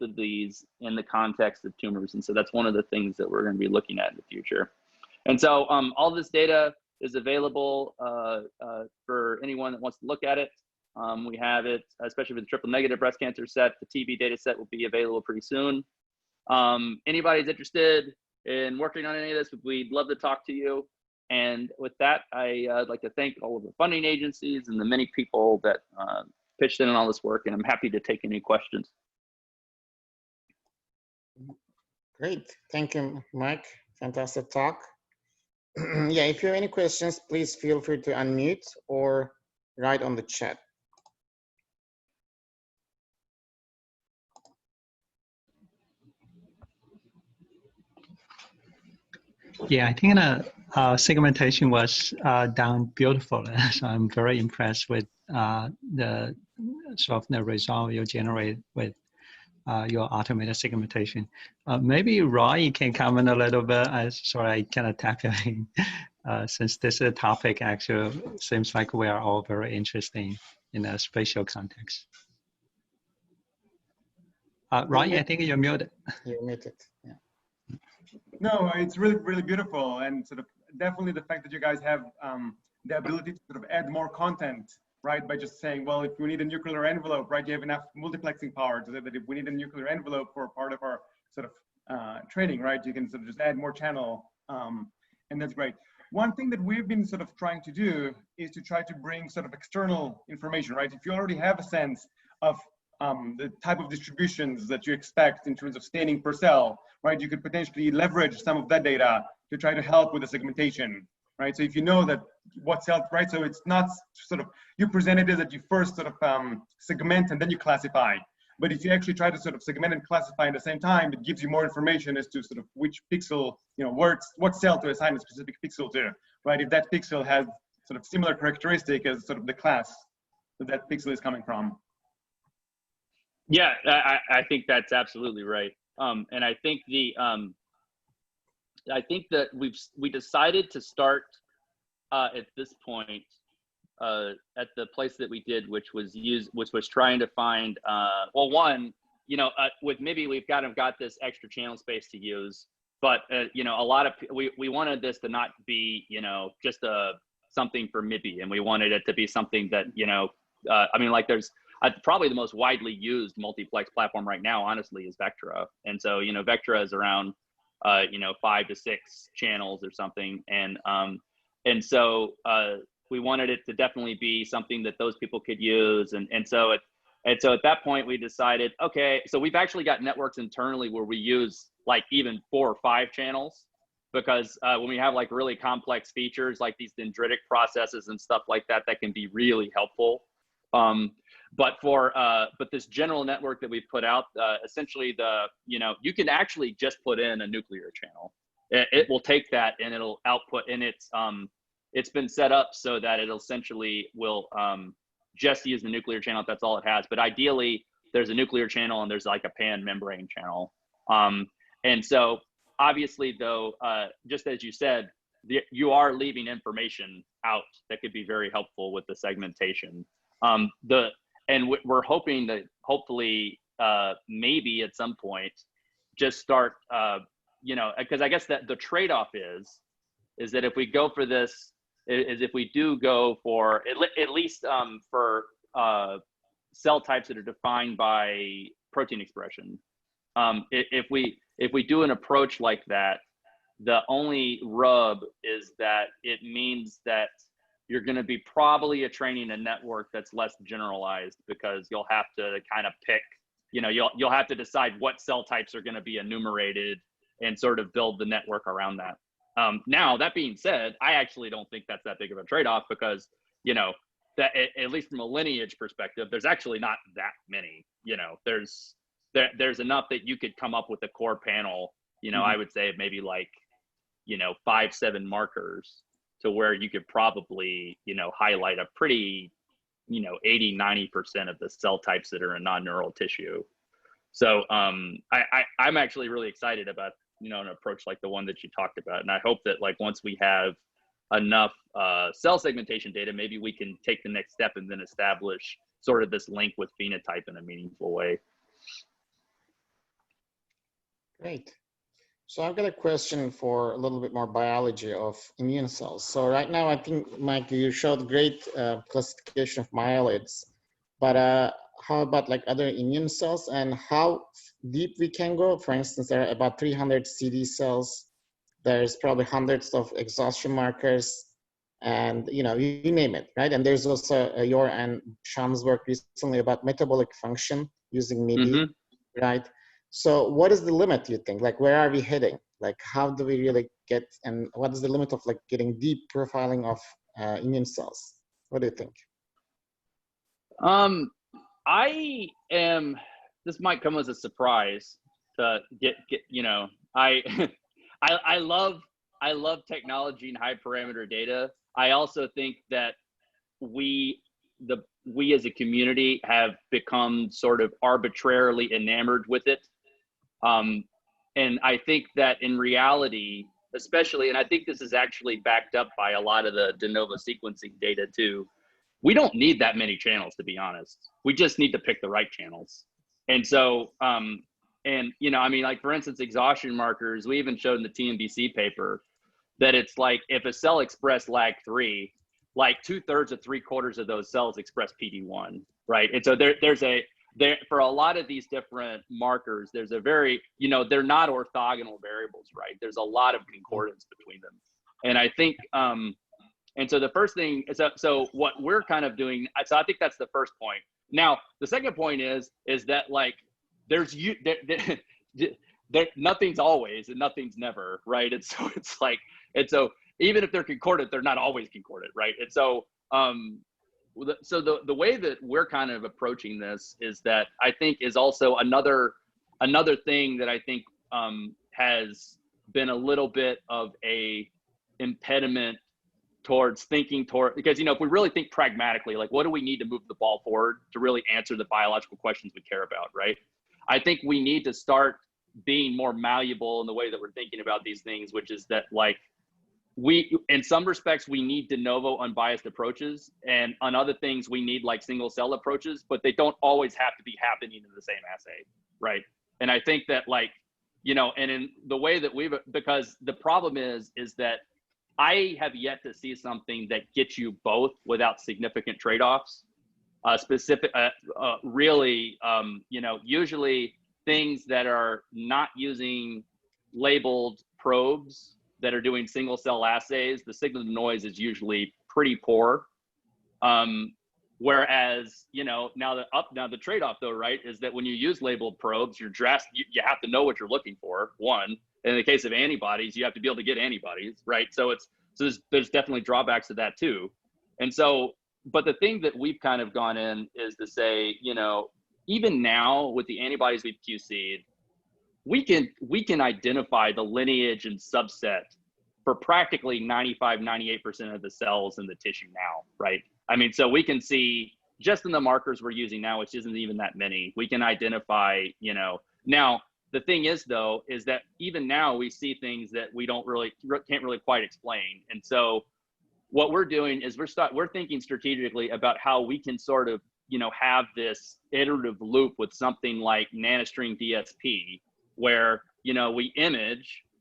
of these in the context of tumors? And so that's one of the things that we're going to be looking at in the future. And so all this data is available for anyone that wants to look at it. We have it, especially with the triple negative breast cancer set. The TB data set will be available pretty soon. Anybody's interested in working on any of this, we'd love to talk to you. And with that, I'd like to thank all of the funding agencies and the many people that pitched in on all this work, and I'm happy to take any questions. Great, thank you, Mike. Fantastic talk. Yeah, if you have any questions, please feel free to unmute or write on the chat. Yeah, I think segmentation was done beautifully. So I'm very impressed with the sort of the result you generate with your automated segmentation. Maybe Roy can comment a little bit. Sorry, I cannot tap you in. Since this is a topic, actually seems like we are all very interested in a spatial context. Roy, I think you're muted. You're muted, yeah. No, it's really, really beautiful, and sort of definitely the fact that you guys have the ability to sort of add more content, right? By just saying, well, if we need a nuclear envelope, right, you have enough multiplexing power to say that if we need a nuclear envelope for part of our sort of training, right, you can sort of just add more channel, and that's great. One thing that we've been sort of trying to do is to try to bring sort of external information, right? If you already have a sense of the type of distributions that you expect in terms of staining per cell, right? You could potentially leverage some of that data to try to help with the segmentation, right? So if you know that what cell, right? So it's not sort of, you presented it that you first sort of segment and then you classify. But if you actually try to sort of segment and classify at the same time, it gives you more information as to sort of which pixel, you know, what cell to assign a specific pixel to, right? If that pixel has sort of similar characteristic as sort of the class that that pixel is coming from. Yeah, I think that's absolutely right. And I think that we decided to start at this point at the place that we did, which was trying to find well, one, you know, with MIBI we've kind of got this extra channel space to use, but you know, a lot of we wanted this to not be, you know, just something for MIBI, and we wanted it to be something that, you know, I mean, like there's probably the most widely used multiplex platform right now, honestly, is Vectra. And so, you know, Vectra is around, you know, 5 to 6 channels or something. And so we wanted it to definitely be something that those people could use. And so at that point we decided, okay, so we've actually got networks internally where we use like even 4 or 5 channels, because when we have like really complex features like these dendritic processes and stuff like that, that can be really helpful. But this general network that we've put out, essentially you know, you can actually just put in a nuclear channel. It will take that and it'll output, and it's been set up so that it essentially will just use the nuclear channel if that's all it has. But ideally, there's a nuclear channel and there's like a pan membrane channel. And so obviously though, just as you said, you are leaving information out that could be very helpful with the segmentation. And we're hoping that hopefully maybe at some point just start, you know, because I guess that the trade-off is that if we go for this, is if we do go for at least for cell types that are defined by protein expression, if we do an approach like that, the only rub is that it means that you're going to be probably training a network that's less generalized, because you'll have to kind of pick, you know, you'll have to decide what cell types are going to be enumerated and sort of build the network around that. Now, that being said, I actually don't think that's that big of a trade-off, because, you know, that at least from a lineage perspective, there's actually not that many. You know, there's enough that you could come up with a core panel, you know, I would say maybe like, you know, 5-7 markers, to where you could probably, you know, highlight a pretty, you know, 80-90% of the cell types that are in non-neural tissue. So I'm actually really excited about, you know, an approach like the one that you talked about. And I hope that like once we have enough cell segmentation data, maybe we can take the next step and then establish sort of this link with phenotype in a meaningful way. Great. So I've got a question for a little bit more biology of immune cells. So right now, I think, Mike, you showed great classification of myeloids, but how about like other immune cells and how deep we can go? For instance, there are about 300 CD cells. There's probably hundreds of exhaustion markers, and you name it, right? And there's also your and Sean's work recently about metabolic function using MIBI, right? So what is the limit, you think? Like, where are we heading? Like, how do we really get, and what is the limit of like getting deep profiling of immune cells? What do you think? I am, this might come as a surprise to get I I love technology and high parameter data. I also think that we as a community have become sort of arbitrarily enamored with it. And I think that in reality, especially, and I think this is actually backed up by a lot of the de novo sequencing data too, we don't need that many channels, to be honest. We just need to pick the right channels. And so, and I mean, like for instance, exhaustion markers, we even showed in the TNBC paper that it's like if a cell expressed LAG3, like 2/3 to 3/4 of those cells express PD1, right? And so there's for a lot of these different markers, there's a very, they're not orthogonal variables, right? There's a lot of concordance between them. And I think, and so the first thing is, so what we're kind of doing, so I think that's the first point. Now, the second point is that like, nothing's always and nothing's never, right? And so it's like, and so even if they're concordant, they're not always concordant, right? And so, so the way that we're kind of approaching this is that I think is also another thing that I think has been a little bit of a impediment towards thinking because if we really think pragmatically, like what do we need to move the ball forward to really answer the biological questions we care about, right? I think we need to start being more malleable in the way that we're thinking about these things, which is that like in some respects, we need de novo unbiased approaches, and on other things, we need like single cell approaches, but they don't always have to be happening in the same assay, right? And I think that like, and in the way that because the problem is that I have yet to see something that gets you both without significant trade-offs. Really, usually things that are not using labeled probes that are doing single cell assays, the signal to noise is usually pretty poor. Whereas, now the trade-off though, right, is that when you use labeled probes, you have to know what you're looking for, one. In the case of antibodies, you have to be able to get antibodies, right? So there's definitely drawbacks to that too. And so, but the thing that we've kind of gone in is to say, even now with the antibodies we've QC'd, we can identify the lineage and subset for practically 95, 98% of the cells in the tissue now, right? I mean, so we can see just in the markers we're using now, which isn't even that many, we can identify, now the thing is though, is that even now we see things that we can't really quite explain. And so what we're doing is we're thinking strategically about how we can sort of, have this iterative loop with something like nanostring DSP, where, we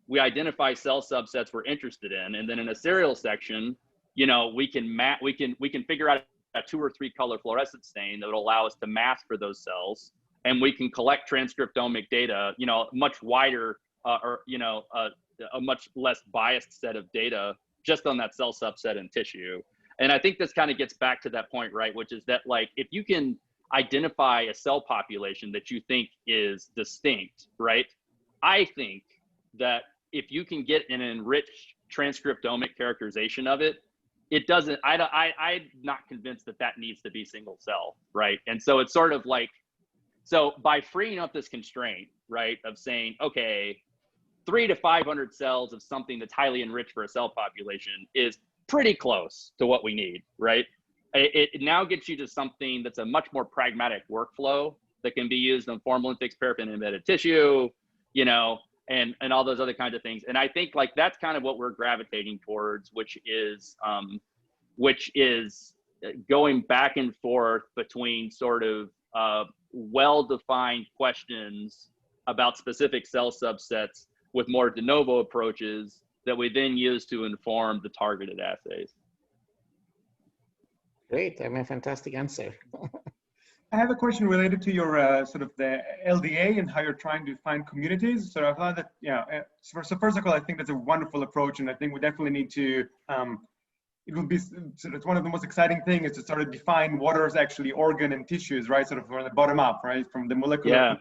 we identify cell subsets we're interested in, and then in a serial section, we can figure out a 2 or 3 color fluorescent stain that will allow us to mask for those cells, and we can collect transcriptomic data, much wider a much less biased set of data just on that cell subset in tissue. And I think this kind of gets back to that point, right? Which is that like, if you can identify a cell population that you think is distinct, right? I think that if you can get an enriched transcriptomic characterization of it, I'm not convinced that needs to be single cell, right? And so it's sort of like, so by freeing up this constraint, right, of saying, okay, 300 to 500 cells of something that's highly enriched for a cell population is pretty close to what we need, right? It now gets you to something that's a much more pragmatic workflow that can be used on formalin-fixed paraffin embedded tissue, and all those other kinds of things. And I think like that's kind of what we're gravitating towards, which is going back and forth between sort of well-defined questions about specific cell subsets with more de novo approaches that we then use to inform the targeted assays. Great, I mean, a fantastic answer. I have a question related to your sort of the LDA and how you're trying to find communities. So I thought that, so first of all, I think that's a wonderful approach, and I think we definitely need to, it will be, sort of one of the most exciting things is to sort of define what are actually organ and tissues, right? Sort of from the bottom up, right? From the molecular. Yeah.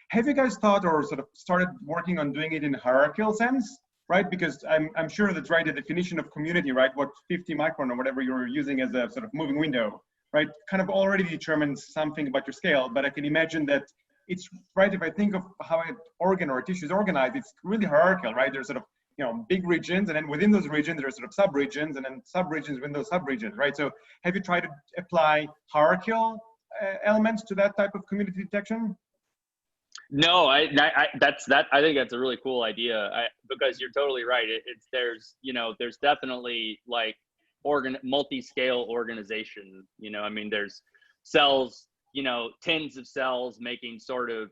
Have you guys thought or sort of started working on doing it in a hierarchical sense, right? Because I'm sure that's right, the definition of community, right? What 50 micron or whatever you're using as a sort of moving window, right? Kind of already determines something about your scale, but I can imagine that it's, right, if I think of how an organ or a tissue is organized, it's really hierarchical, right? There's sort of, big regions, and then within those regions, there's sort of sub-regions, and then sub-regions within those sub-regions, right? So have you tried to apply hierarchical elements to that type of community detection? No, I think that's a really cool idea, because you're totally right. There's definitely like multi-scale organization. I mean, there's cells, tens of cells making sort of,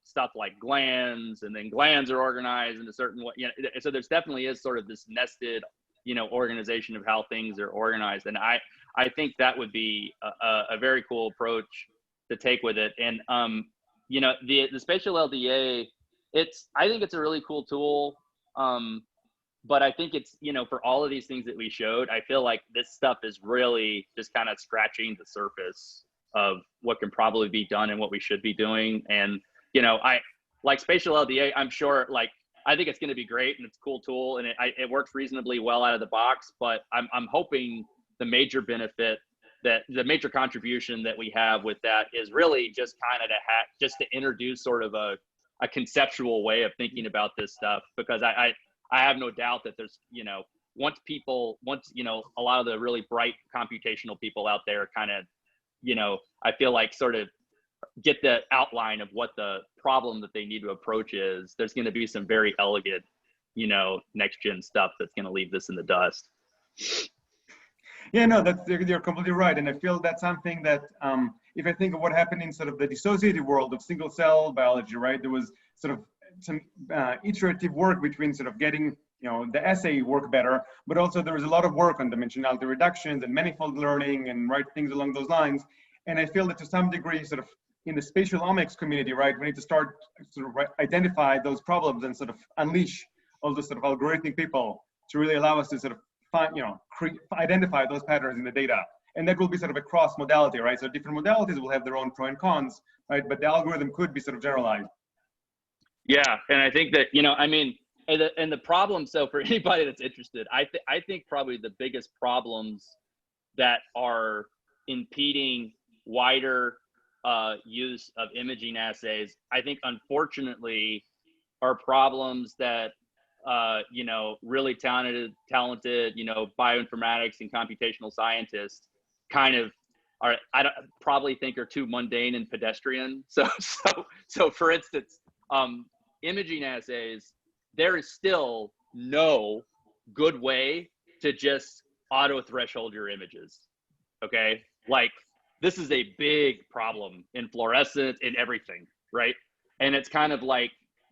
stuff like glands, and then glands are organized in a certain way. So there's definitely is sort of this nested, organization of how things are organized. And I think that would be a very cool approach to take with it. And, the spatial LDA, I think it's a really cool tool. But I think it's, for all of these things that we showed, I feel like this stuff is really just kind of scratching the surface of what can probably be done and what we should be doing. And, I like spatial LDA, I'm sure, I think it's going to be great, and it's a cool tool, and it works reasonably well out of the box, but I'm hoping the major benefit, that the major contribution that we have with that is really just kind of to introduce sort of a conceptual way of thinking about this stuff, because I have no doubt that there's, once a lot of the really bright computational people out there kind of, I feel like sort of get the outline of what the problem that they need to approach is, there's going to be some very elegant, next gen stuff that's going to leave this in the dust. Yeah, no, you're completely right. And I feel that's something that, if I think of what happened in sort of the dissociative world of single cell biology, right, there was sort of some iterative work between sort of getting, the assay work better, but also there was a lot of work on dimensionality reductions and manifold learning and things along those lines. And I feel that to some degree, sort of in the spatial omics community, right, we need to start sort of identify those problems and sort of unleash all the sort of algorithmic people to really allow us to sort of find, identify those patterns in the data. And that will be sort of a cross modality, right? So different modalities will have their own pro and cons, right? But the algorithm could be sort of generalized. Yeah, and I think that, and the problem, so for anybody that's interested, I think probably the biggest problems that are impeding wider use of imaging assays, I think unfortunately are problems that really talented, bioinformatics and computational scientists kind of probably think are too mundane and pedestrian. So for instance, imaging assays, there is still no good way to just auto threshold your images. Okay, like this is a big problem in fluorescence, in everything, right? And it's kind of like,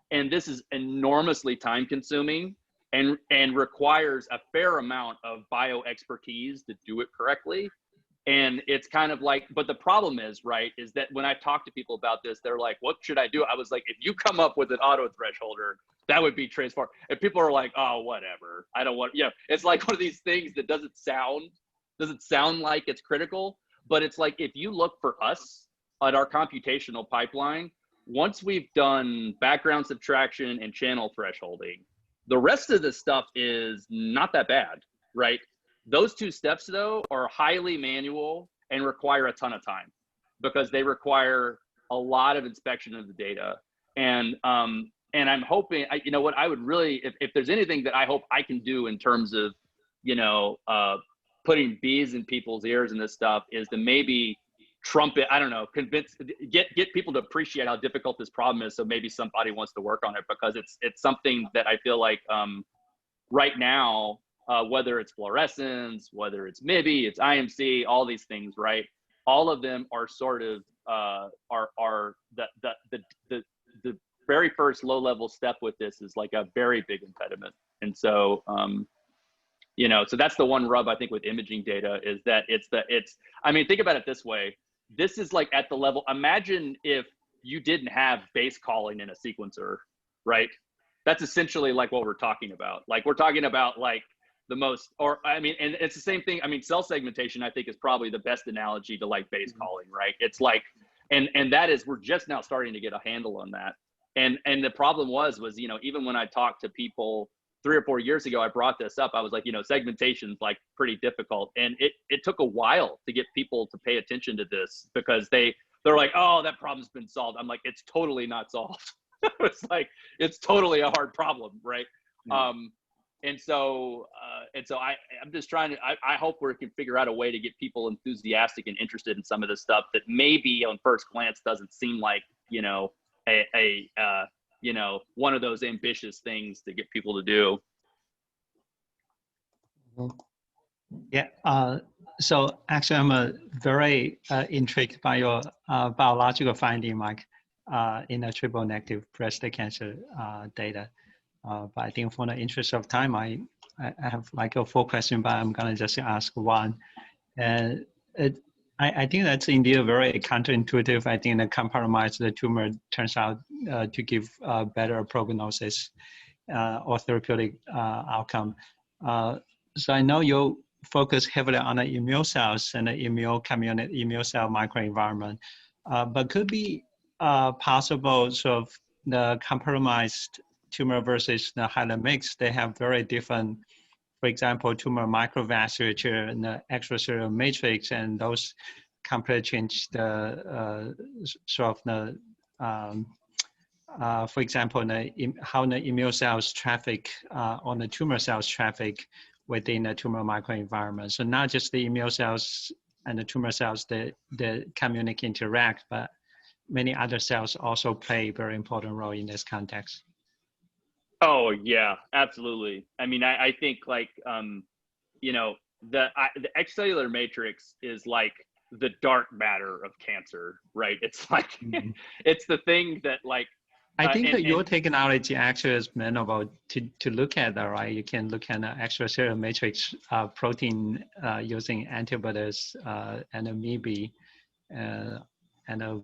and this is enormously time consuming and requires a fair amount of bio expertise to do it correctly. And it's kind of like, but the problem is, right, is that when I talk to people about this, they're like, what should I do? I was like, if you come up with an auto thresholder, that would be transformed. And people are like, oh, whatever. I don't want, it's like one of these things that doesn't sound like it's critical, but it's like, if you look for us at our computational pipeline, once we've done background subtraction and channel thresholding, the rest of the stuff is not that bad, right? Those two steps, though, are highly manual and require a ton of time because they require a lot of inspection of the data. And I'm hoping, I would really, if there's anything that I hope I can do in terms of, putting bees in people's ears and this stuff, is to maybe trumpet, I don't know, get people to appreciate how difficult this problem is. So maybe somebody wants to work on it, because it's something that I feel like right now, whether it's fluorescence, whether it's MIBI, it's IMC, all these things, right? All of them are sort of, are the very first first low-level step with this is like a very big impediment. And so, you know, so that's the one rub I think with imaging data is that I mean, think about it this way. This is like at the level, imagine if you didn't have base calling in a sequencer, right? That's essentially like what we're talking about. Like we're talking about like the most, or I mean, and it's the same thing. I mean, cell segmentation, I think is probably the best analogy to like base calling, right? It's like, and that is, we're just now starting to get a handle on that. And the problem was, you know, even when I talked to people 3 or 4 years ago, I brought this up. I was like, you know, segmentation's like pretty difficult. And it took a while to get people to pay attention to this because they're like, oh, that problem's been solved. I'm like, it's totally not solved. It's like, it's totally a hard problem, right? Mm-hmm. And so I'm just trying to, I hope we can figure out a way to get people enthusiastic and interested in some of this stuff that maybe on first glance doesn't seem like, you know, you know, one of those ambitious things to get people to do. Yeah. So actually, I'm very intrigued by your biological finding, Mike, in the triple negative breast cancer data. But I think for the interest of time, I have like a 4 question, but I'm gonna just ask one. And I think that's indeed very counterintuitive. I think the compromised tumor turns out to give better prognosis or therapeutic outcome. So I know you focus heavily on the immune cells and the immune community, immune cell microenvironment, but could be possible sort of the compromised tumor versus the highly mixed, they have very different, for example, tumor microvasculature and the extracellular matrix, and those completely change the sort of the, for example, how the immune cells traffic on the tumor cells traffic within the tumor microenvironment. So not just the immune cells and the tumor cells that communicate, interact, but many other cells also play a very important role in this context. Oh yeah, absolutely. I mean, I think like, you know, the extracellular matrix is like the dark matter of cancer, right? It's like, mm-hmm. It's the thing that like, I think that your technology actually is amenable to look at that, right? You can look at the extracellular matrix protein using antibodies and a MIBI, and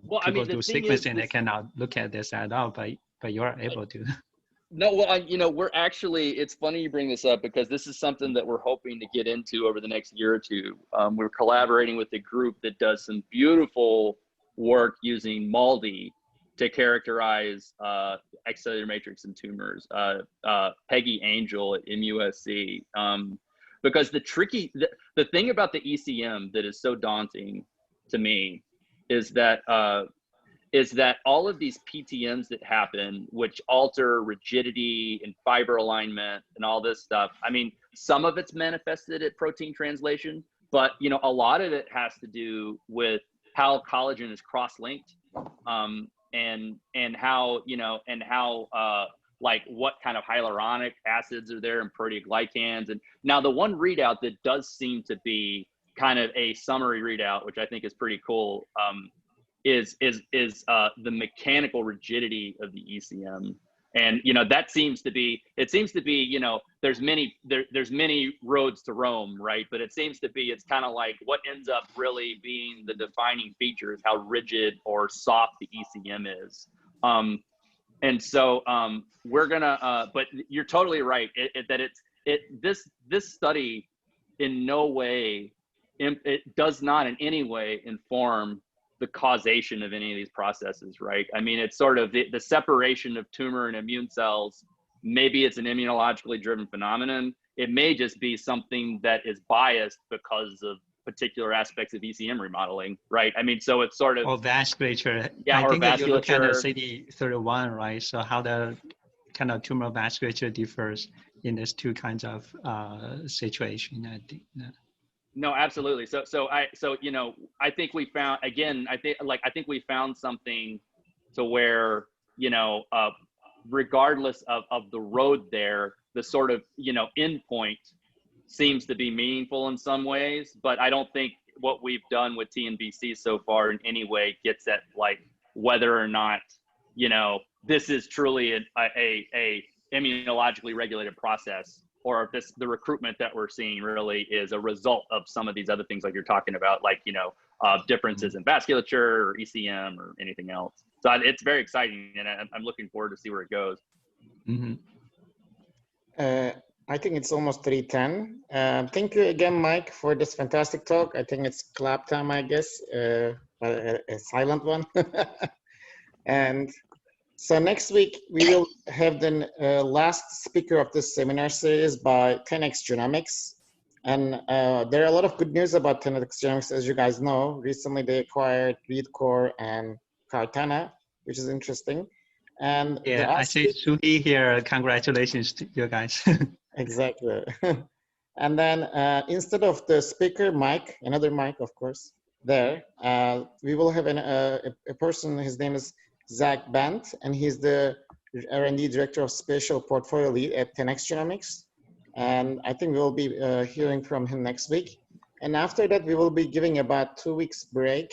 well, people do sequencing. They cannot look at this at all, but you are able to. No, well, you know, we're actually, it's funny you bring this up because this is something that we're hoping to get into over the next year or two. We're collaborating with a group that does some beautiful work using MALDI to characterize extracellular matrix in tumors. Peggy Angel at MUSC. Because the thing about the ECM that is so daunting to me is that all of these PTMs that happen, which alter rigidity and fiber alignment and all this stuff, I mean, some of it's manifested at protein translation, but you know, a lot of it has to do with how collagen is cross-linked, and how, you know, and how like what kind of hyaluronic acids are there and proteoglycans. And now the one readout that does seem to be kind of a summary readout, which I think is pretty cool, is the mechanical rigidity of the ECM. And you know, that seems to be, you know, there's many roads to Rome, right? But it seems to be, it's kind of like what ends up really being the defining feature is how rigid or soft the ECM is. And so we're gonna, but you're totally right that this study in no way, it does not in any way inform the causation of any of these processes, right? I mean, it's sort of the separation of tumor and immune cells. Maybe it's an immunologically driven phenomenon. It may just be something that is biased because of particular aspects of ECM remodeling, right? I mean, so it's sort of— or vasculature. Yeah, I or think vasculature. That you look at the CD31, right? So how the kind of tumor vasculature differs in these two kinds of situation, I think. Yeah. No, absolutely. So you know, I think we found, again, I think we found something to where, you know, regardless of the road there, the sort of, you know, endpoint seems to be meaningful in some ways, but I don't think what we've done with TNBC so far in any way gets at like whether or not, you know, this is truly a immunologically regulated process, or if the recruitment that we're seeing really is a result of some of these other things like you're talking about, like, differences in vasculature or ECM or anything else. So it's very exciting, and I'm looking forward to see where it goes. Mm-hmm. I think it's almost 3:10. Thank you again, Mike, for this fantastic talk. I think it's clap time, I guess, but a silent one. And so next week, we will have the last speaker of this seminar series by 10x Genomics. And there are a lot of good news about 10x Genomics, as you guys know. Recently, they acquired ReadCore and Cartana, which is interesting. And yeah, I see Suhi here. Congratulations to you guys. Exactly. And then instead of the speaker, Mike, another Mike, of course, there, we will have a person, his name is Zach Bent, and he's the R&D Director of Spatial Portfolio Lead at 10x Genomics. And I think we'll be hearing from him next week. And after that, we will be giving about 2 weeks break.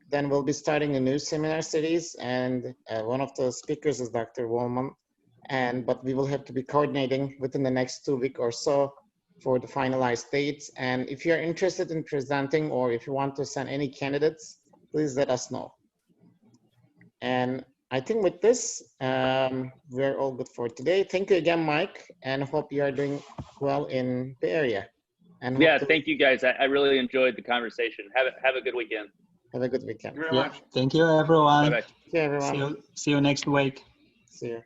Then we'll be starting a new seminar series, and one of the speakers is Dr. Wallman. But we will have to be coordinating within the next 2 weeks or so for the finalized dates. And if you're interested in presenting, or if you want to send any candidates, please let us know. And I think with this, we're all good for today. Thank you again, Mike, and hope you are doing well in the area. And yeah, thank you guys. I really enjoyed the conversation. Have a good weekend. Have a good weekend. Thank you very much. Thank you, everyone. Bye-bye. See you, everyone. See you next week. See you.